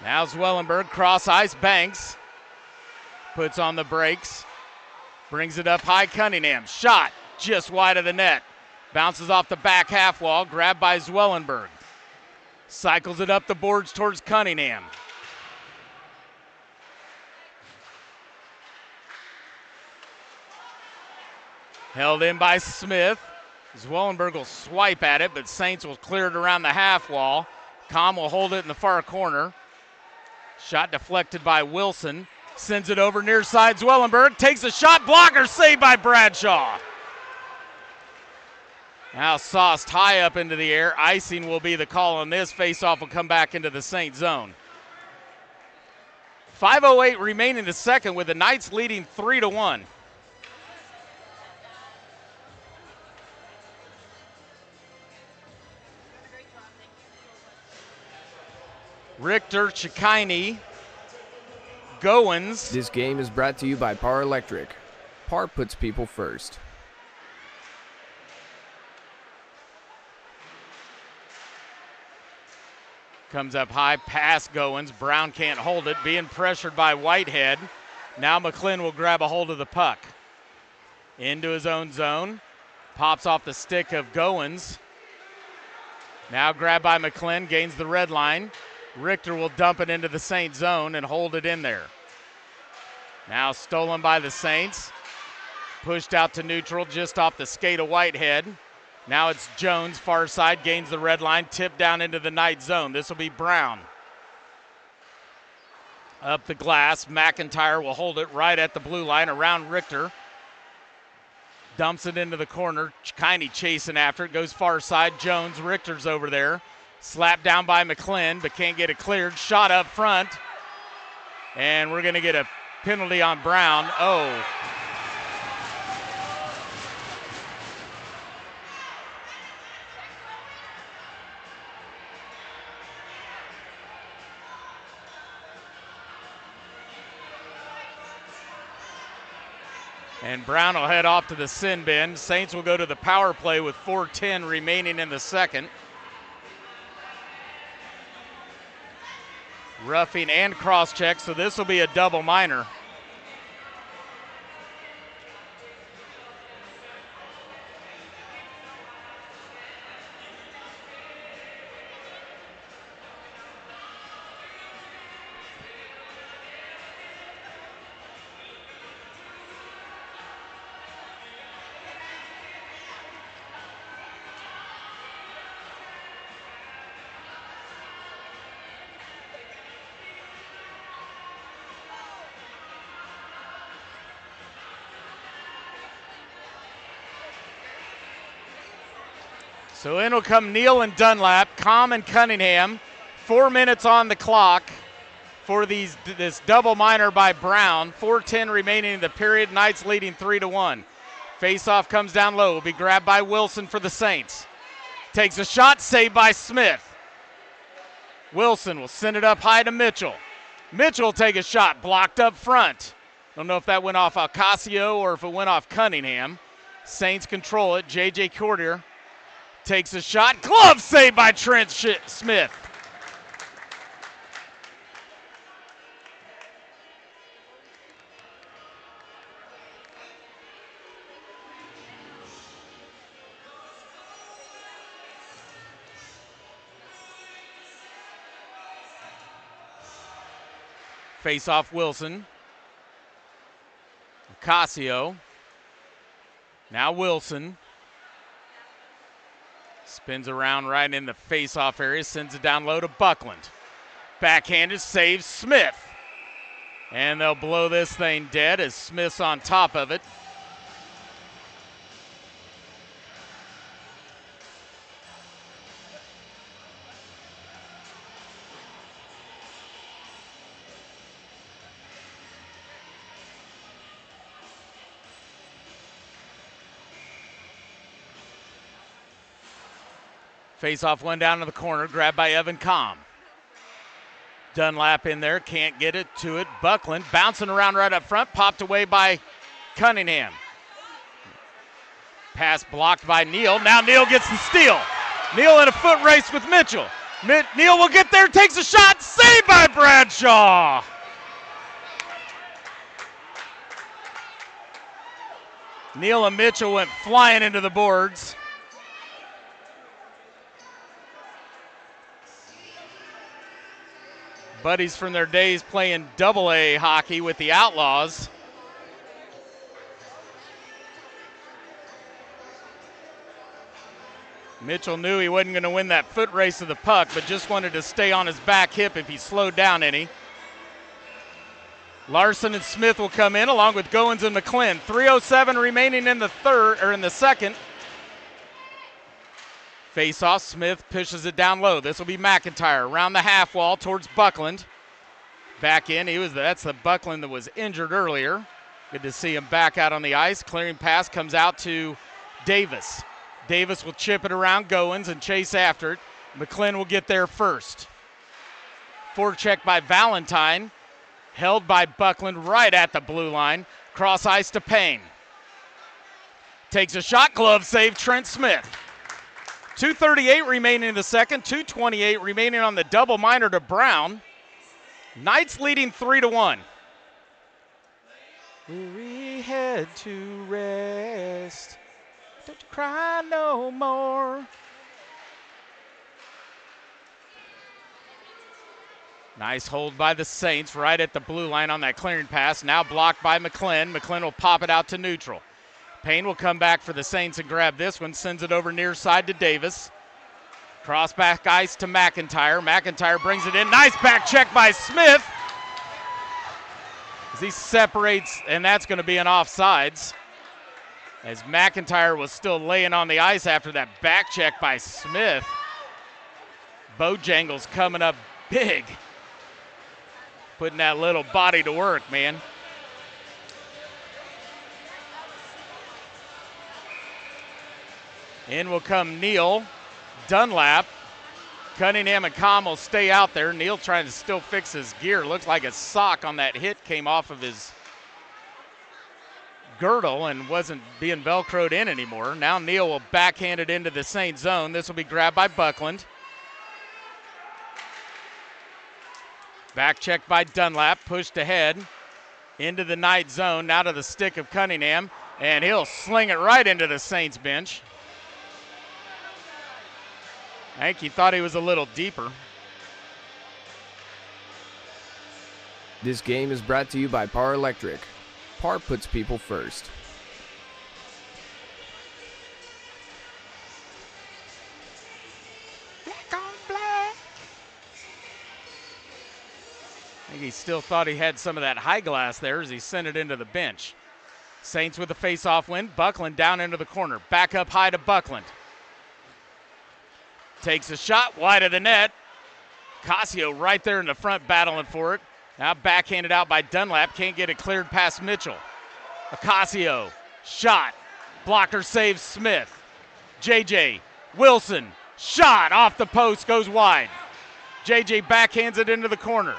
[SPEAKER 1] Now Zwellenberg, cross ice, Banks. Puts on the brakes. Brings it up high, Cunningham. Shot just wide of the net. Bounces off the back half wall, grabbed by Zwellenberg. Cycles it up the boards towards Cunningham. Held in by Smith. Zwellenberg will swipe at it, but Saints will clear it around the half wall. Com will hold it in the far corner. Shot deflected by Wilson. Sends it over near side. Zwellenberg takes a shot. Blocker saved by Bradshaw. Now sauced high up into the air. Icing will be the call on this. Face-off will come back into the Saint zone. 5:08 remaining in the second with the Knights leading 3-1. Richter, Chikini, Goins.
[SPEAKER 2] This game is brought to you by Power Electric. Power puts people first.
[SPEAKER 1] Comes up high, past Goins. Brown can't hold it, being pressured by Whitehead. Now McClin will grab a hold of the puck. Into his own zone. Pops off the stick of Goins. Now grabbed by McClin, gains the red line. Richter will dump it into the Saint zone and hold it in there. Now stolen by the Saints. Pushed out to neutral just off the skate of Whitehead. Now it's Jones, far side, gains the red line, tipped down into the Knight zone. This will be Brown. Up the glass, McIntyre will hold it right at the blue line around Richter. Dumps it into the corner, Chikini chasing after it, goes far side, Jones, Richter's over there. Slapped down by McClin, but can't get it cleared. Shot up front, and we're gonna get a penalty on Brown. Oh. And Brown will head off to the sin bin. Saints will go to the power play with 4:10 remaining in the second. Roughing and cross check, so this will be a double minor. So in will come Neal and Dunlap, Com and Cunningham. 4 minutes on the clock for this double minor by Brown. 4:10 remaining in the period. Knights leading 3-1. Face-off comes down low. Will be grabbed by Wilson for the Saints. Takes a shot, saved by Smith. Wilson will send it up high to Mitchell. Mitchell will take a shot, blocked up front. Don't know if that went off Ocasio or if it went off Cunningham. Saints control it. J.J. Courtier takes a shot. Glove saved by Trent Smith. Face off Wilson. Ocasio. Now Wilson. Spins around right in the face-off area, sends it down low to Buckland. Backhanded, saves Smith. And they'll blow this thing dead as Smith's on top of it. Face-off one down to the corner, grabbed by Evan Comm. Dunlap in there, can't get it to it. Buckland bouncing around right up front, popped away by Cunningham. Pass blocked by Neal. Now Neal gets the steal. Neal in a foot race with Mitchell. Neal will get there, takes a shot, saved by Bradshaw. Neal and Mitchell went flying into the boards. Buddies from their days playing AA hockey with the Outlaws. Mitchell knew he wasn't going to win that foot race of the puck, but just wanted to stay on his back hip if he slowed down any. Larson and Smith will come in along with Goins and McClin. 3:07 remaining in the second. Face off, Smith pushes it down low. This will be McIntyre around the half wall towards Buckland. Back in, that's the Buckland that was injured earlier. Good to see him back out on the ice. Clearing pass comes out to Davis. Davis will chip it around Goins and chase after it. McClin will get there first. Forecheck by Valentine. Held by Buckland right at the blue line. Cross ice to Payne. Takes a shot, glove save, Trent Smith. 2:38 remaining in the second, 2:28 remaining on the double minor to Brown. Knights leading 3-1. Weary head to rest. Don't you cry no more. Nice hold by the Saints right at the blue line on that clearing pass. Now blocked by McClin. McClin will pop it out to neutral. Payne will come back for the Saints and grab this one, sends it over near side to Davis. Cross back ice to McIntyre. McIntyre brings it in. Nice back check by Smith. As he separates, and that's going to be an offsides. As McIntyre was still laying on the ice after that back check by Smith. Bojangles coming up big. Putting that little body to work, man. In will come Neal, Dunlap, Cunningham and Comm will stay out there. Neal trying to still fix his gear. Looks like a sock on that hit came off of his girdle and wasn't being Velcroed in anymore. Now Neal will backhand it into the Saint zone. This will be grabbed by Buckland. Back check by Dunlap, pushed ahead into the Knight zone. Now to the stick of Cunningham, and he'll sling it right into the Saints bench. I think he thought he was a little deeper.
[SPEAKER 2] This game is brought to you by Power Electric. Power puts people first.
[SPEAKER 1] Black on black. I think he still thought he had some of that high glass there as he sent it into the bench. Saints with a face-off win. Buckland down into the corner. Back up high to Buckland. Takes a shot wide of the net. Casio right there in the front battling for it. Now backhanded out by Dunlap. Can't get it cleared past Mitchell. Ocasio, shot. Blocker saves Smith. JJ, Wilson, shot off the post, goes wide. JJ backhands it into the corner.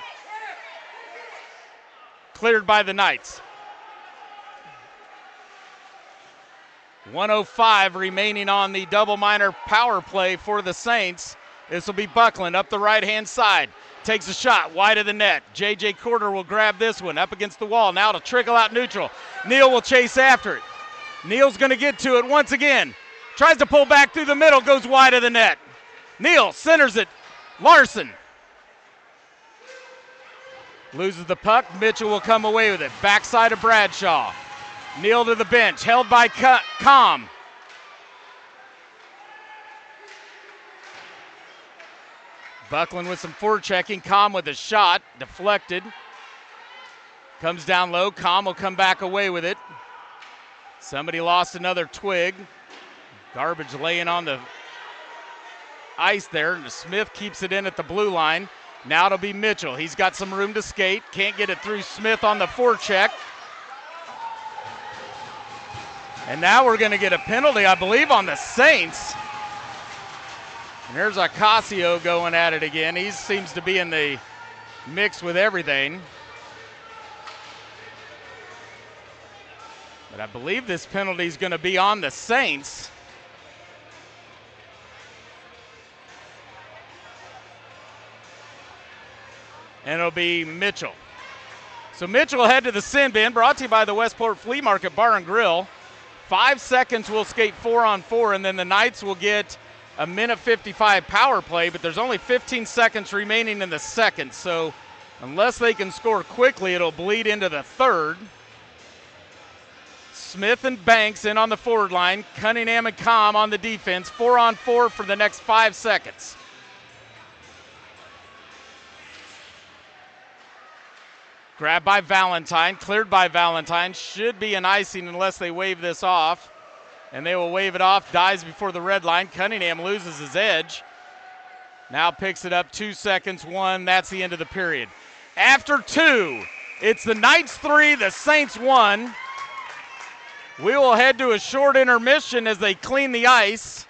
[SPEAKER 1] cleared by the Knights. 1:05 remaining on the double minor power play for the Saints. This will be Buckland up the right-hand side. Takes a shot wide of the net. J.J. Corder will grab this one up against the wall. Now to trickle out neutral. Neal will chase after it. Neal's going to get to it once again. Tries to pull back through the middle, goes wide of the net. Neal centers it. Larson loses the puck. Mitchell will come away with it. Backside of Bradshaw. Neal to the bench, held by Com. Buckland with some forechecking. Com with a shot, deflected. Comes down low. Com will come back away with it. Somebody lost another twig. Garbage laying on the ice there. And Smith keeps it in at the blue line. Now it'll be Mitchell. He's got some room to skate. Can't get it through Smith on the forecheck. And now we're going to get a penalty, I believe, on the Saints. And there's Ocasio going at it again. He seems to be in the mix with everything. But I believe this penalty is going to be on the Saints. And it'll be Mitchell. So Mitchell will head to the sin bin, brought to you by the Westport Flea Market Bar and Grill. 5 seconds, we'll skate 4-on-4, and then the Knights will get a minute 55 power play, but there's only 15 seconds remaining in the second, so unless they can score quickly, it'll bleed into the third. Smith and Banks in on the forward line. Cunningham and Com on the defense. 4-on-4 for the next 5 seconds. Grabbed by Valentine, cleared by Valentine. Should be an icing unless they wave this off. And they will wave it off, dies before the red line. Cunningham loses his edge. Now picks it up, 2 seconds, 1. That's the end of the period. After 2, it's the Knights 3, the Saints 1. We will head to a short intermission as they clean the ice.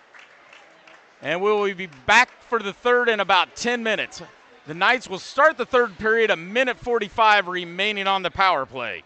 [SPEAKER 1] And we will be back for the third in about 10 minutes. The Knights will start the third period, a minute 45 remaining on the power play.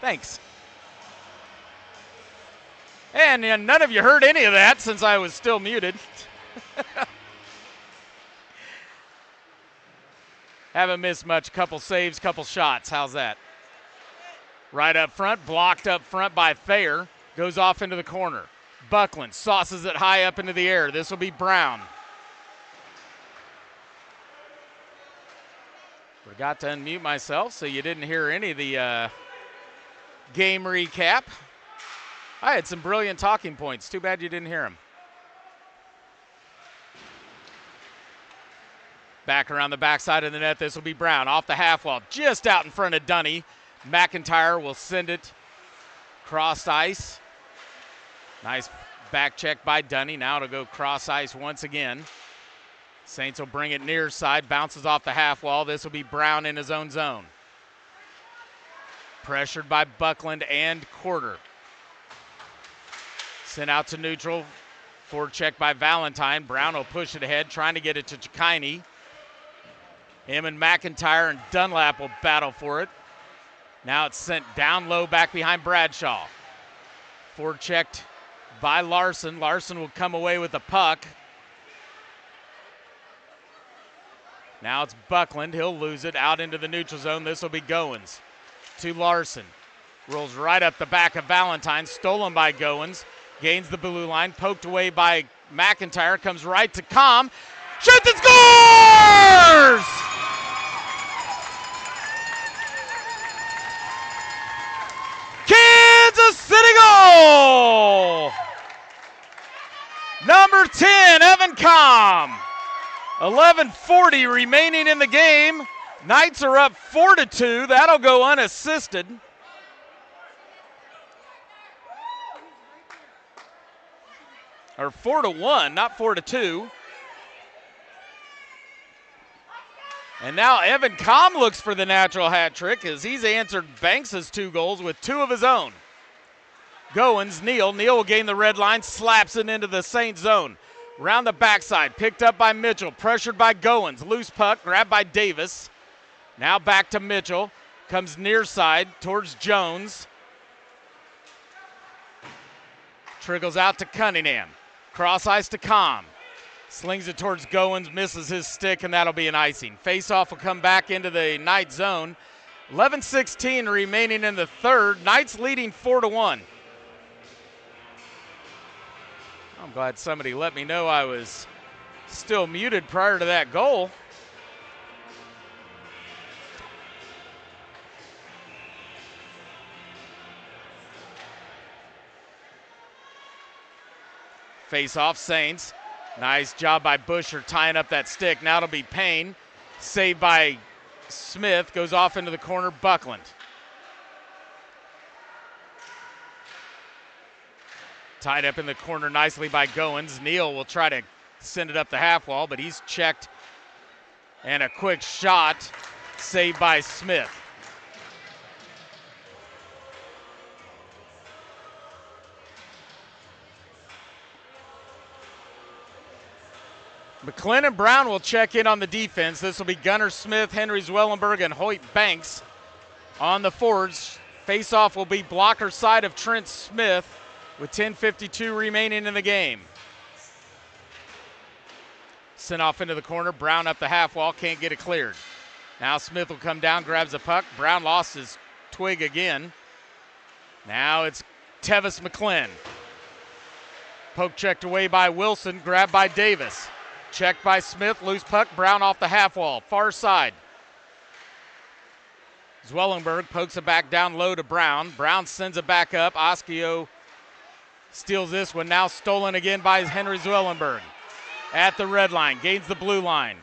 [SPEAKER 1] Thanks. And none of you heard any of that since I was still muted. Haven't missed much. Couple saves, couple shots. How's that? Right up front, blocked up front by Thayer. Goes off into the corner. Buckland sauces it high up into the air. This will be Brown. Forgot to unmute myself, so you didn't hear any of the game recap. I had some brilliant talking points. Too bad you didn't hear them. Back around the backside of the net. This will be Brown off the half wall, just out in front of Dunny. McIntyre will send it cross ice. Nice back check by Dunny. Now it'll go cross ice once again. Saints will bring it near side, bounces off the half wall. This will be Brown in his own zone. Pressured by Buckland and Quarter. Sent out to neutral. Forward check by Valentine. Brown will push it ahead, trying to get it to Chikini. Him and McIntyre and Dunlap will battle for it. Now it's sent down low back behind Bradshaw. Forward checked by Larson. Larson will come away with the puck. Now it's Buckland. He'll lose it out into the neutral zone. This will be Goins to Larson. Rolls right up the back of Valentine. Stolen by Goins. Gains the blue line. Poked away by McIntyre. Comes right to Com. Shoots and scores! Kansas City goal! Number 10, Evan Com. 11:40 remaining in the game. Knights are up 4-2. That'll go unassisted. Or 4-1, not 4-2. And now Evan Com looks for the natural hat trick as he's answered Banks' 2 goals with 2 of his own. Goins, Neal. Neal will gain the red line, slaps it into the Saint zone. Round the backside, picked up by Mitchell, pressured by Goins. Loose puck, grabbed by Davis. Now back to Mitchell. Comes near side towards Jones. Trickles out to Cunningham. Cross ice to Com. Slings it towards Goins, misses his stick, and that'll be an icing. Face-off will come back into the Knight zone. 11:16 remaining in the third. Knights leading 4-1. I'm glad somebody let me know I was still muted prior to that goal. Face-off, Saints. Nice job by Busher tying up that stick. Now it'll be Payne. Saved by Smith. Goes off into the corner, Buckland. Tied up in the corner nicely by Goins. Neal will try to send it up the half wall, but he's checked. And a quick shot saved by Smith. McLennan Brown will check in on the defense. This will be Gunnar Smith, Henry Zwellenberg, and Hoyt Banks on the forwards. Face-off will be blocker side of Trent Smith with 10:52 remaining in the game. Sent off into the corner. Brown up the half wall, can't get it cleared. Now Smith will come down, grabs the puck. Brown lost his twig again. Now it's Tevis McClellan. Poke checked away by Wilson, grabbed by Davis. Checked by Smith, loose puck, Brown off the half wall, far side. Zwellenberg pokes it back down low to Brown. Brown sends it back up. Oskio steals this one, now stolen again by Henry Zwellenberg. At the red line, gains the blue line.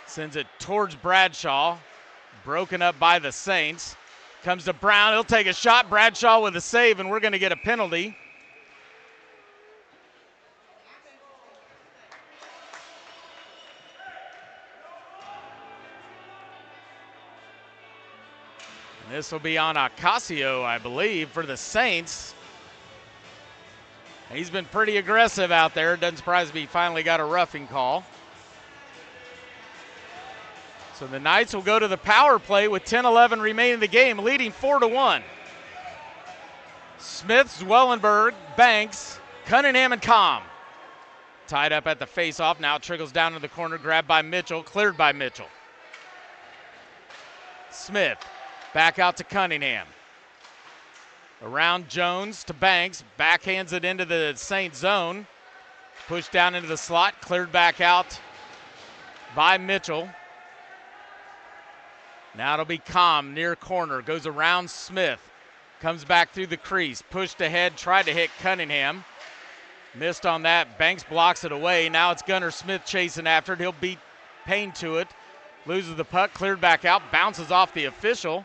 [SPEAKER 1] Sends it towards Bradshaw, broken up by the Saints. Comes to Brown, he'll take a shot. Bradshaw with a save, and we're going to get a penalty. This will be on Ocasio, I believe, for the Saints. He's been pretty aggressive out there. Doesn't surprise me he finally got a roughing call. So the Knights will go to the power play with 10-11 remaining in the game, leading 4-1. Smith, Zwellenberg, Banks, Cunningham, and Comm. Tied up at the face-off. Now it trickles down to the corner, grabbed by Mitchell, cleared by Mitchell. Smith, back out to Cunningham. Around Jones to Banks, backhands it into the Saints zone. Pushed down into the slot, cleared back out by Mitchell. Now it'll be Comm, near corner, goes around Smith. Comes back through the crease, pushed ahead, tried to hit Cunningham. Missed on that, Banks blocks it away. Now it's Gunnar Smith chasing after it. He'll beat Payne to it. Loses the puck, cleared back out, bounces off the official.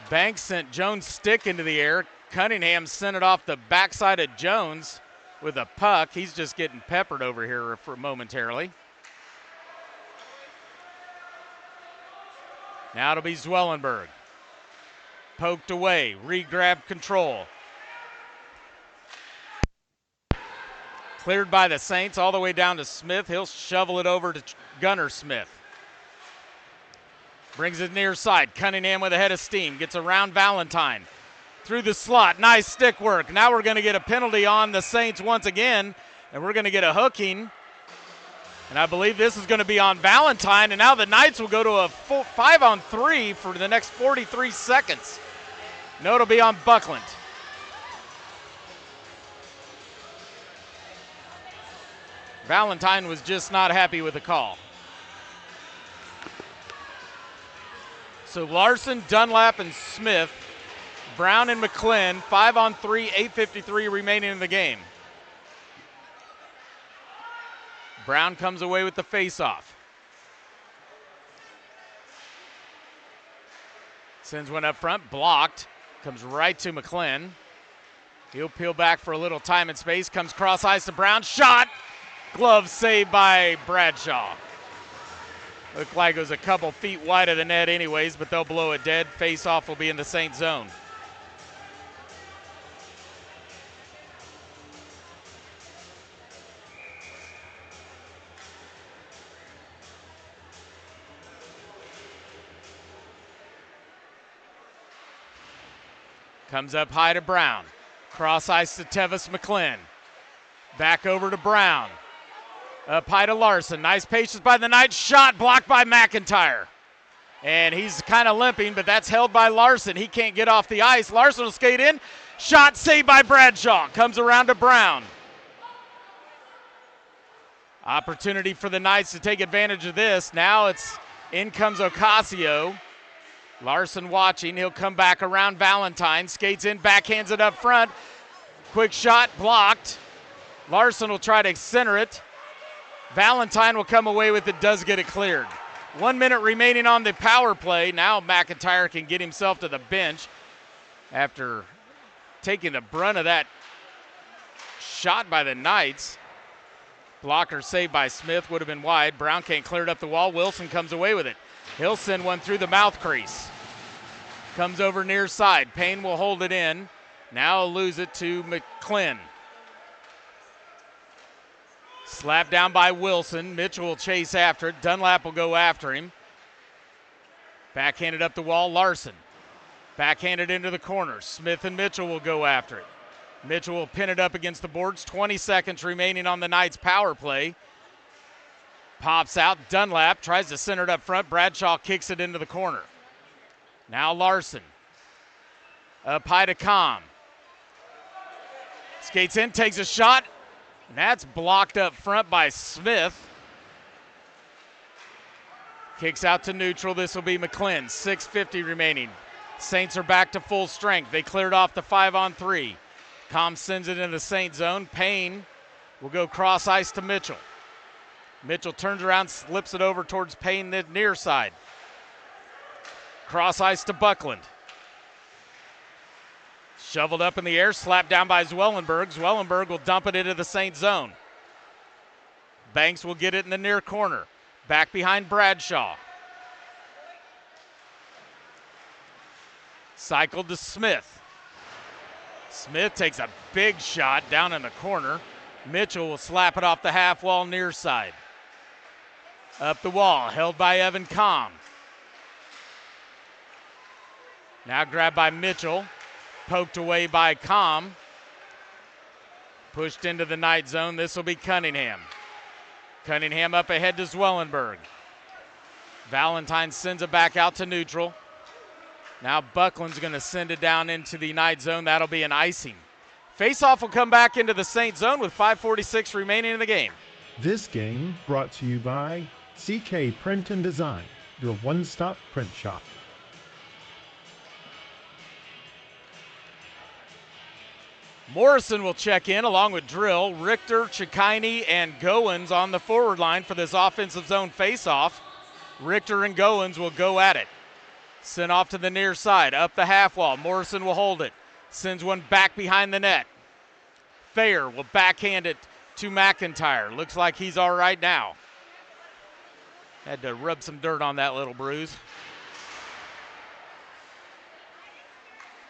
[SPEAKER 1] Banks sent Jones' stick into the air. Cunningham sent it off the backside of Jones with a puck. He's just getting peppered over here for momentarily. Now it'll be Zwellenberg. Poked away, re-grab control. Cleared by the Saints all the way down to Smith. He'll shovel it over to Gunnar Smith. Brings it near side. Cunningham with a head of steam. Gets around Valentine. Through the slot. Nice stick work. Now we're going to get a penalty on the Saints once again. And we're going to get a hooking. And I believe this is going to be on Valentine. And now the Knights will go to a 5-on-3 for the next 43 seconds. No, it'll be on Buckland. Valentine was just not happy with the call. So Larson, Dunlap, and Smith, Brown and McClin, 5-on-3, 8:53 remaining in the game. Brown comes away with the faceoff. Sends one up front, blocked, comes right to McClin. He'll peel back for a little time and space, comes cross ice to Brown, shot, glove saved by Bradshaw. Looked like it was a couple feet wide of the net anyways, but they'll blow it dead. Face-off will be in the Saints zone. Comes up high to Brown. Cross ice to Tevis McClin. Back over to Brown. Up high to Larson. Nice patience by the Knights. Shot blocked by McIntyre. And he's kind of limping, but that's held by Larson. He can't get off the ice. Larson will skate in. Shot saved by Bradshaw. Comes around to Brown. Opportunity for the Knights to take advantage of this. Now in comes Ocasio. Larson watching. He'll come back around Valentine. Skates in, backhands it up front. Quick shot, blocked. Larson will try to center it. Valentine will come away with it, does get it cleared. 1 minute remaining on the power play. Now McIntyre can get himself to the bench after taking the brunt of that shot by the Knights. Blocker saved by Smith, would have been wide. Brown can't clear it up the wall. Wilson comes away with it. He'll send one through the mouth crease. Comes over near side. Payne will hold it in. Now he'll lose it to McClin. Slapped down by Wilson. Mitchell will chase after it. Dunlap will go after him. Backhanded up the wall, Larson. Backhanded into the corner. Smith and Mitchell will go after it. Mitchell will pin it up against the boards. 20 seconds remaining on the Knights' power play. Pops out. Dunlap tries to center it up front. Bradshaw kicks it into the corner. Now Larson. Up high to Comm. Skates in, takes a shot. And that's blocked up front by Smith. Kicks out to neutral. This will be McClin. 6:50 remaining. Saints are back to full strength. They cleared off the 5-on-3. Comm sends it in the Saint zone. Payne will go cross ice to Mitchell. Mitchell turns around, slips it over towards Payne, the near side. Cross ice to Buckland. Shoveled up in the air, slapped down by Zwellenberg. Zwellenberg will dump it into the Saint zone. Banks will get it in the near corner. Back behind Bradshaw. Cycled to Smith. Smith takes a big shot down in the corner. Mitchell will slap it off the half wall near side. Up the wall, held by Evan Combe. Now grabbed by Mitchell, poked away by Combe. Pushed into the Knight zone. This will be Cunningham. Cunningham up ahead to Zwellenberg. Valentine sends it back out to neutral. Now Buckland's going to send it down into the Knight zone. That'll be an icing. Faceoff will come back into the Saint zone with 5:46 remaining in the game.
[SPEAKER 3] This game brought to you by CK Print and Design, your one-stop print shop.
[SPEAKER 1] Morrison will check in along with Drill, Richter, Chikini, and Goins on the forward line for this offensive zone faceoff. Richter and Goins will go at it. Sent off to the near side, up the half wall. Morrison will hold it. Sends one back behind the net. Thayer will backhand it to McIntyre. Looks like he's all right now. Had to rub some dirt on that little bruise.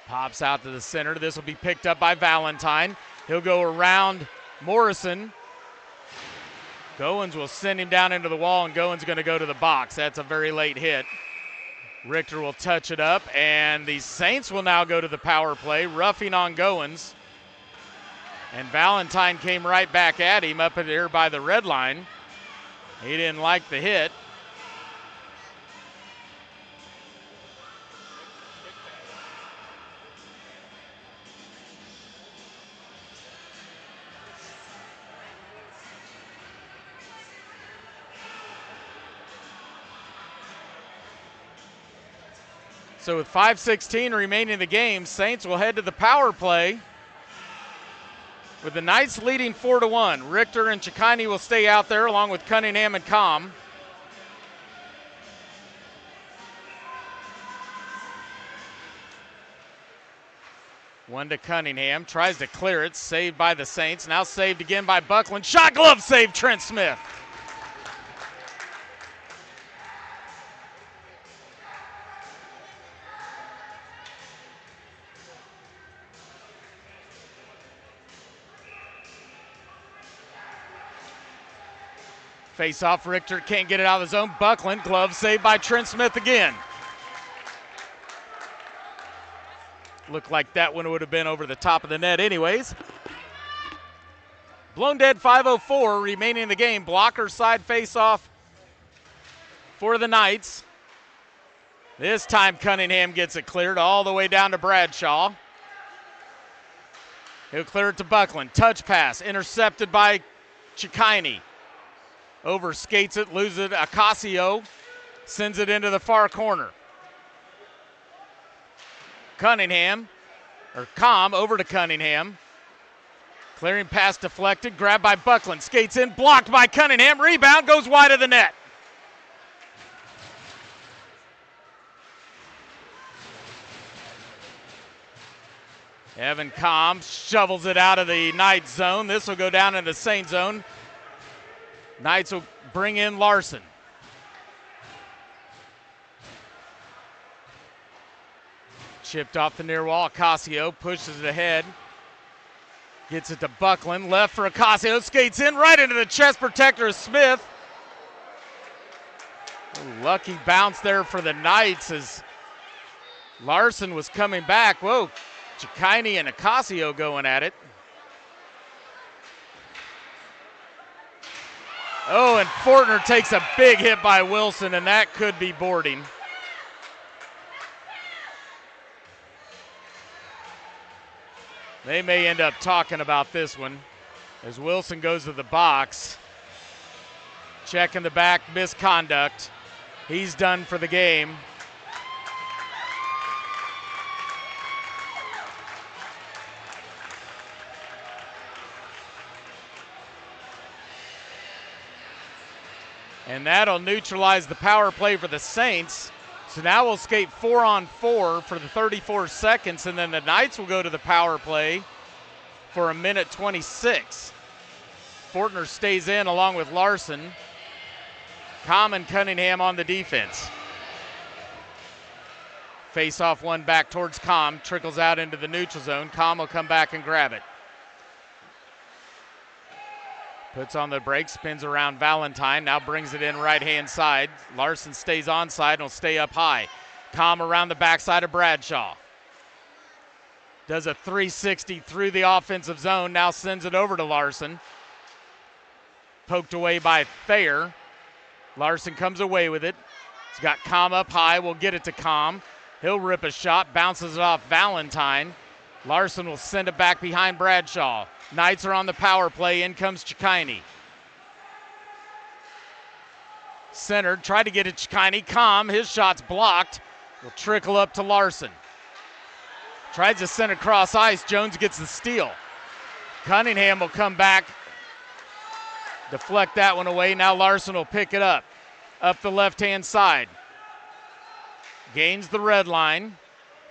[SPEAKER 1] Pops out to the center. This will be picked up by Valentine. He'll go around Morrison. Goins will send him down into the wall, and Goins going to go to the box. That's a very late hit. Richter will touch it up, and the Saints will now go to the power play, roughing on Goins. And Valentine came right back at him up in there by the red line. He didn't like the hit. So with 5:16 remaining in the game, Saints will head to the power play with the Knights leading 4-1. Richter and Chikini will stay out there along with Cunningham and Combe. One to Cunningham, tries to clear it, saved by the Saints. Now saved again by Buckland. Shot glove save, Trent Smith. Face off, Richter can't get it out of the zone. Buckland, glove saved by Trent Smith again. Looked like that one would have been over the top of the net anyways. Blown dead, 5:04 remaining in the game. Blocker side face off for the Knights. This time Cunningham gets it cleared all the way down to Bradshaw. He'll clear it to Buckland. Touch pass, intercepted by Chikini. Over skates it, loses it. Acasio sends it into the far corner. Cunningham, or Combe over to Cunningham. Clearing pass deflected, grabbed by Buckland. Skates in, blocked by Cunningham. Rebound goes wide of the net. Evan Combe shovels it out of the Knight zone. This will go down in the Saint zone. Knights will bring in Larson. Chipped off the near wall. Acasio pushes it ahead. Gets it to Buckland. Left for Acasio. Skates in right into the chest protector of Smith. Ooh, lucky bounce there for the Knights as Larson was coming back. Whoa, Chikini and Acasio going at it. Oh, and Fortner takes a big hit by Wilson, and that could be boarding. They may end up talking about this one as Wilson goes to the box. Checking the back, misconduct. He's done for the game. And that'll neutralize the power play for the Saints. So now we'll skate 4-on-4 for the 34 seconds, and then the Knights will go to the power play for 1:26. Fortner stays in along with Larson. Combe and Cunningham on the defense. Face off one back towards Combe, trickles out into the neutral zone. Combe will come back and grab it. Puts on the brake, spins around Valentine, now brings it in right-hand side. Larson stays onside and will stay up high. Comm around the backside of Bradshaw. Does a 360 through the offensive zone, now sends it over to Larson. Poked away by Thayer. Larson comes away with it. He's got Comm up high, will get it to Comm. He'll rip a shot, bounces it off Valentine. Larson will send it back behind Bradshaw. Knights are on the power play, in comes Chikini. Centered, tried to get it to Chikini. Comm, his shot's blocked. Will trickle up to Larson. Tries to send across ice, Jones gets the steal. Cunningham will come back, deflect that one away. Now Larson will pick it up the left-hand side. Gains the red line.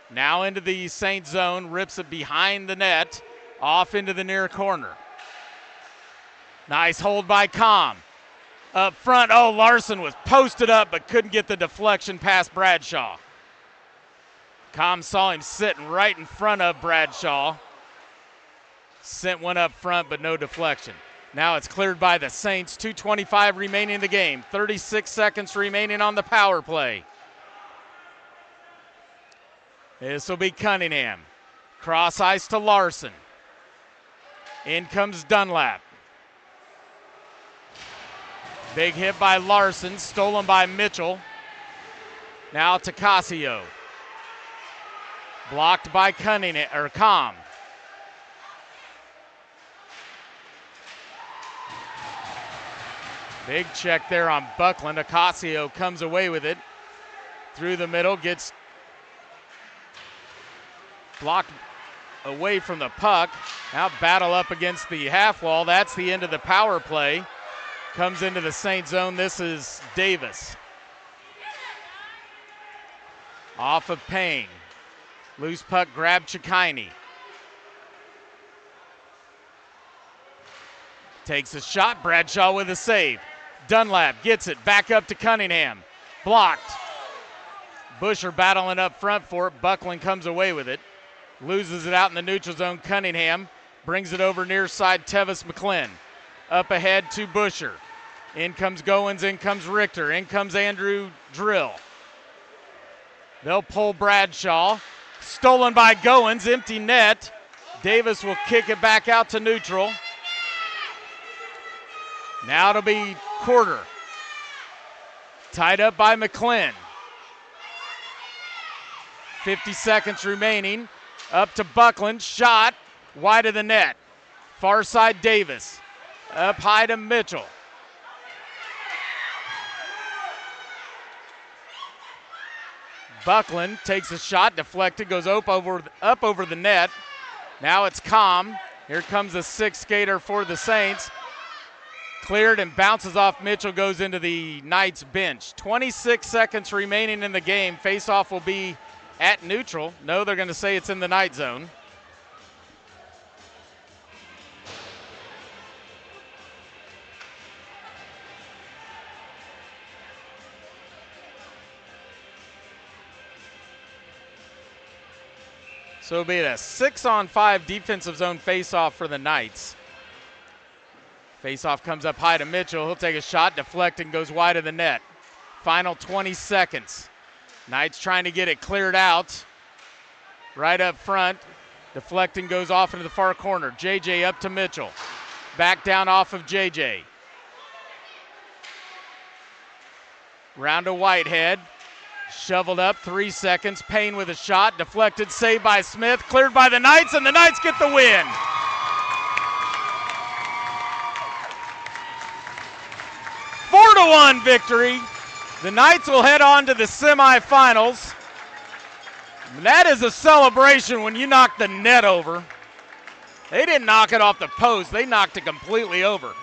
[SPEAKER 1] Now into the Saint zone, rips it behind the net, off into the near corner. Nice hold by Comm. Up front, oh, Larson was posted up but couldn't get the deflection past Bradshaw. Comm saw him sitting right in front of Bradshaw. Sent one up front, but no deflection. Now it's cleared by the Saints. 2:25 remaining in the game. 36 seconds remaining on the power play. This will be Cunningham. Cross ice to Larson. In comes Dunlap. Big hit by Larson, stolen by Mitchell. Now to Casio. Blocked by Cunningham, or Comm. Big check there on Buckland. Ocasio comes away with it. Through the middle, gets blocked away from the puck. Now battle up against the half wall. That's the end of the power play. Comes into the Saint zone. This is Davis. Off of Payne. Loose puck grab Chikini. Takes a shot. Bradshaw with a save. Dunlap gets it back up to Cunningham. Blocked. Busher battling up front for it. Buckland comes away with it. Loses it out in the neutral zone. Cunningham brings it over near side. Tevis McClin. Up ahead to Busher. In comes Goins. In comes Richter. In comes Andrew Drill. They'll pull Bradshaw. Stolen by Goins. Empty net. Davis will kick it back out to neutral. Now it'll be Quarter. Tied up by McClin. 50 seconds remaining. Up to Buckland. Shot wide of the net. Far side Davis. Up high to Mitchell. Buckland takes a shot, deflected, goes up over the net. Now it's Comm. Here comes the sixth skater for the Saints. Cleared and bounces off Mitchell, goes into the Knights bench. 26 seconds remaining in the game. Faceoff will be at neutral. No, they're going to say it's in the Knight zone. So it'll be a 6-on-5 defensive zone faceoff for the Knights. Faceoff comes up high to Mitchell. He'll take a shot, deflect, and goes wide of the net. Final 20 seconds. Knights trying to get it cleared out. Right up front. Deflecting goes off into the far corner. JJ up to Mitchell. Back down off of JJ. Round to Whitehead. Shoveled up, 3 seconds. Payne with a shot. Deflected, saved by Smith. Cleared by the Knights, and the Knights get the win. 4-1 victory. The Knights will head on to the semifinals. That is a celebration when you knock the net over. They didn't knock it off the post. They knocked it completely over.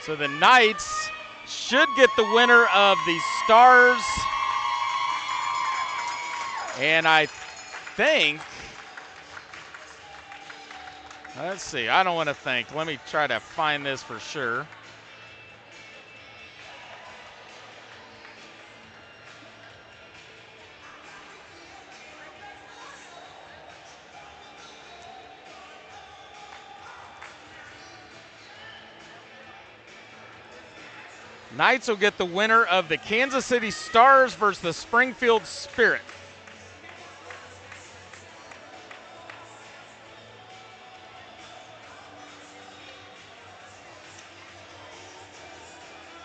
[SPEAKER 1] So the Knights should get the winner of the Stars. And I think, let's see, I don't want to think. Let me try to find this for sure. Knights will get the winner of the Kansas City Stars versus the Springfield Spirit.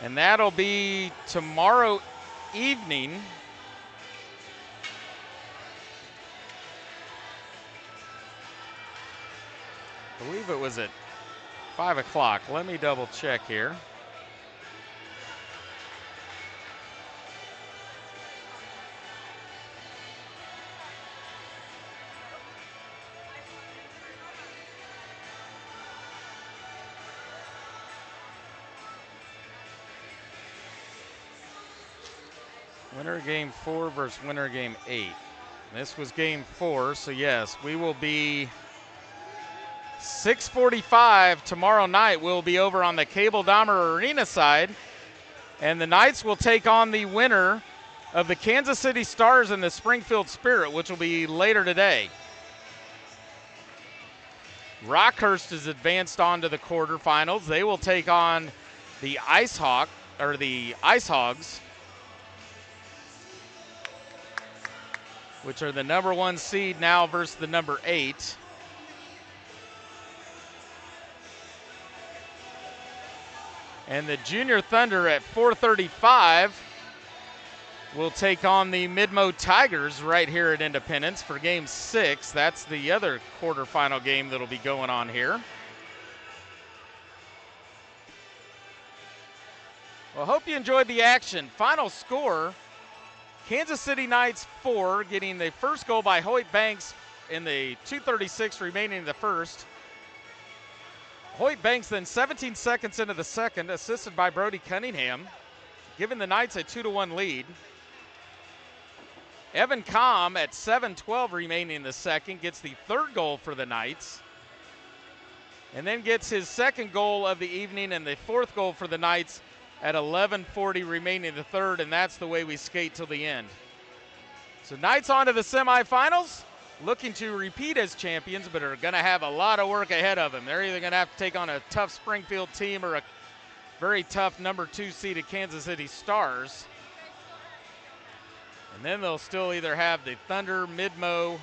[SPEAKER 1] And that'll be tomorrow evening. I believe it was at 5 o'clock. Let me double check here. Winner game 4 versus winner game 8. This was game 4, so yes, we will be 6:45 tomorrow night. We'll be over on the Cable Dahmer Arena side, and the Knights will take on the winner of the Kansas City Stars and the Springfield Spirit, which will be later today. Rockhurst is advanced on to the quarterfinals. They will take on the Ice Hogs, which are the number 1 seed now versus the number 8. And the Junior Thunder at 4:35 will take on the Midmo Tigers right here at Independence for game 6. That's the other quarterfinal game that'll be going on here. Well, hope you enjoyed the action. Final score, Kansas City Knights 4, getting the first goal by Hoyt Banks in the 2:36 remaining in the first. Hoyt Banks then 17 seconds into the second, assisted by Brody Cunningham, giving the Knights a 2-1 lead. Evan Comm at 7:12 remaining in the second gets the third goal for the Knights, and then gets his second goal of the evening and the fourth goal for the Knights at 11:40 remaining in the third, and that's the way we skate till the end. So Knights on to the semifinals, looking to repeat as champions, but are going to have a lot of work ahead of them. They're either going to have to take on a tough Springfield team or a very tough number 2 seeded Kansas City Stars. And then they'll still either have the Thunder, Midmo,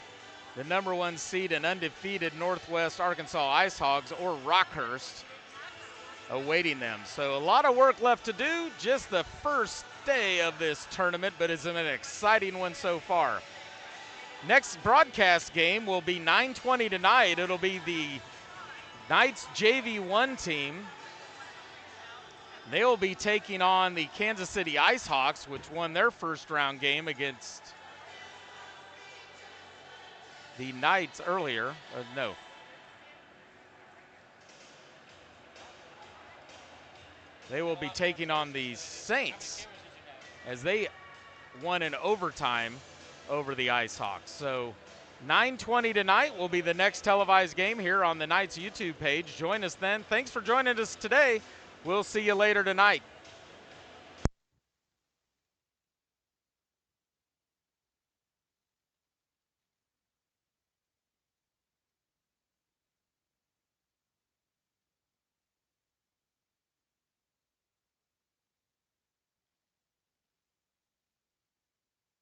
[SPEAKER 1] the number 1 seed and undefeated Northwest Arkansas Ice Hogs, or Rockhurst awaiting them. So a lot of work left to do. Just the first day of this tournament, but it's an exciting one so far. Next broadcast game will be 9:20 tonight. It'll be the Knights JV1 team. They'll be taking on the Kansas City Ice Hawks, which won their first round game against the Knights earlier. No. They will be taking on the Saints as they won in overtime over the Ice Hawks. So 9:20 tonight will be the next televised game here on the Knights YouTube page. Join us then. Thanks for joining us today. We'll see you later tonight.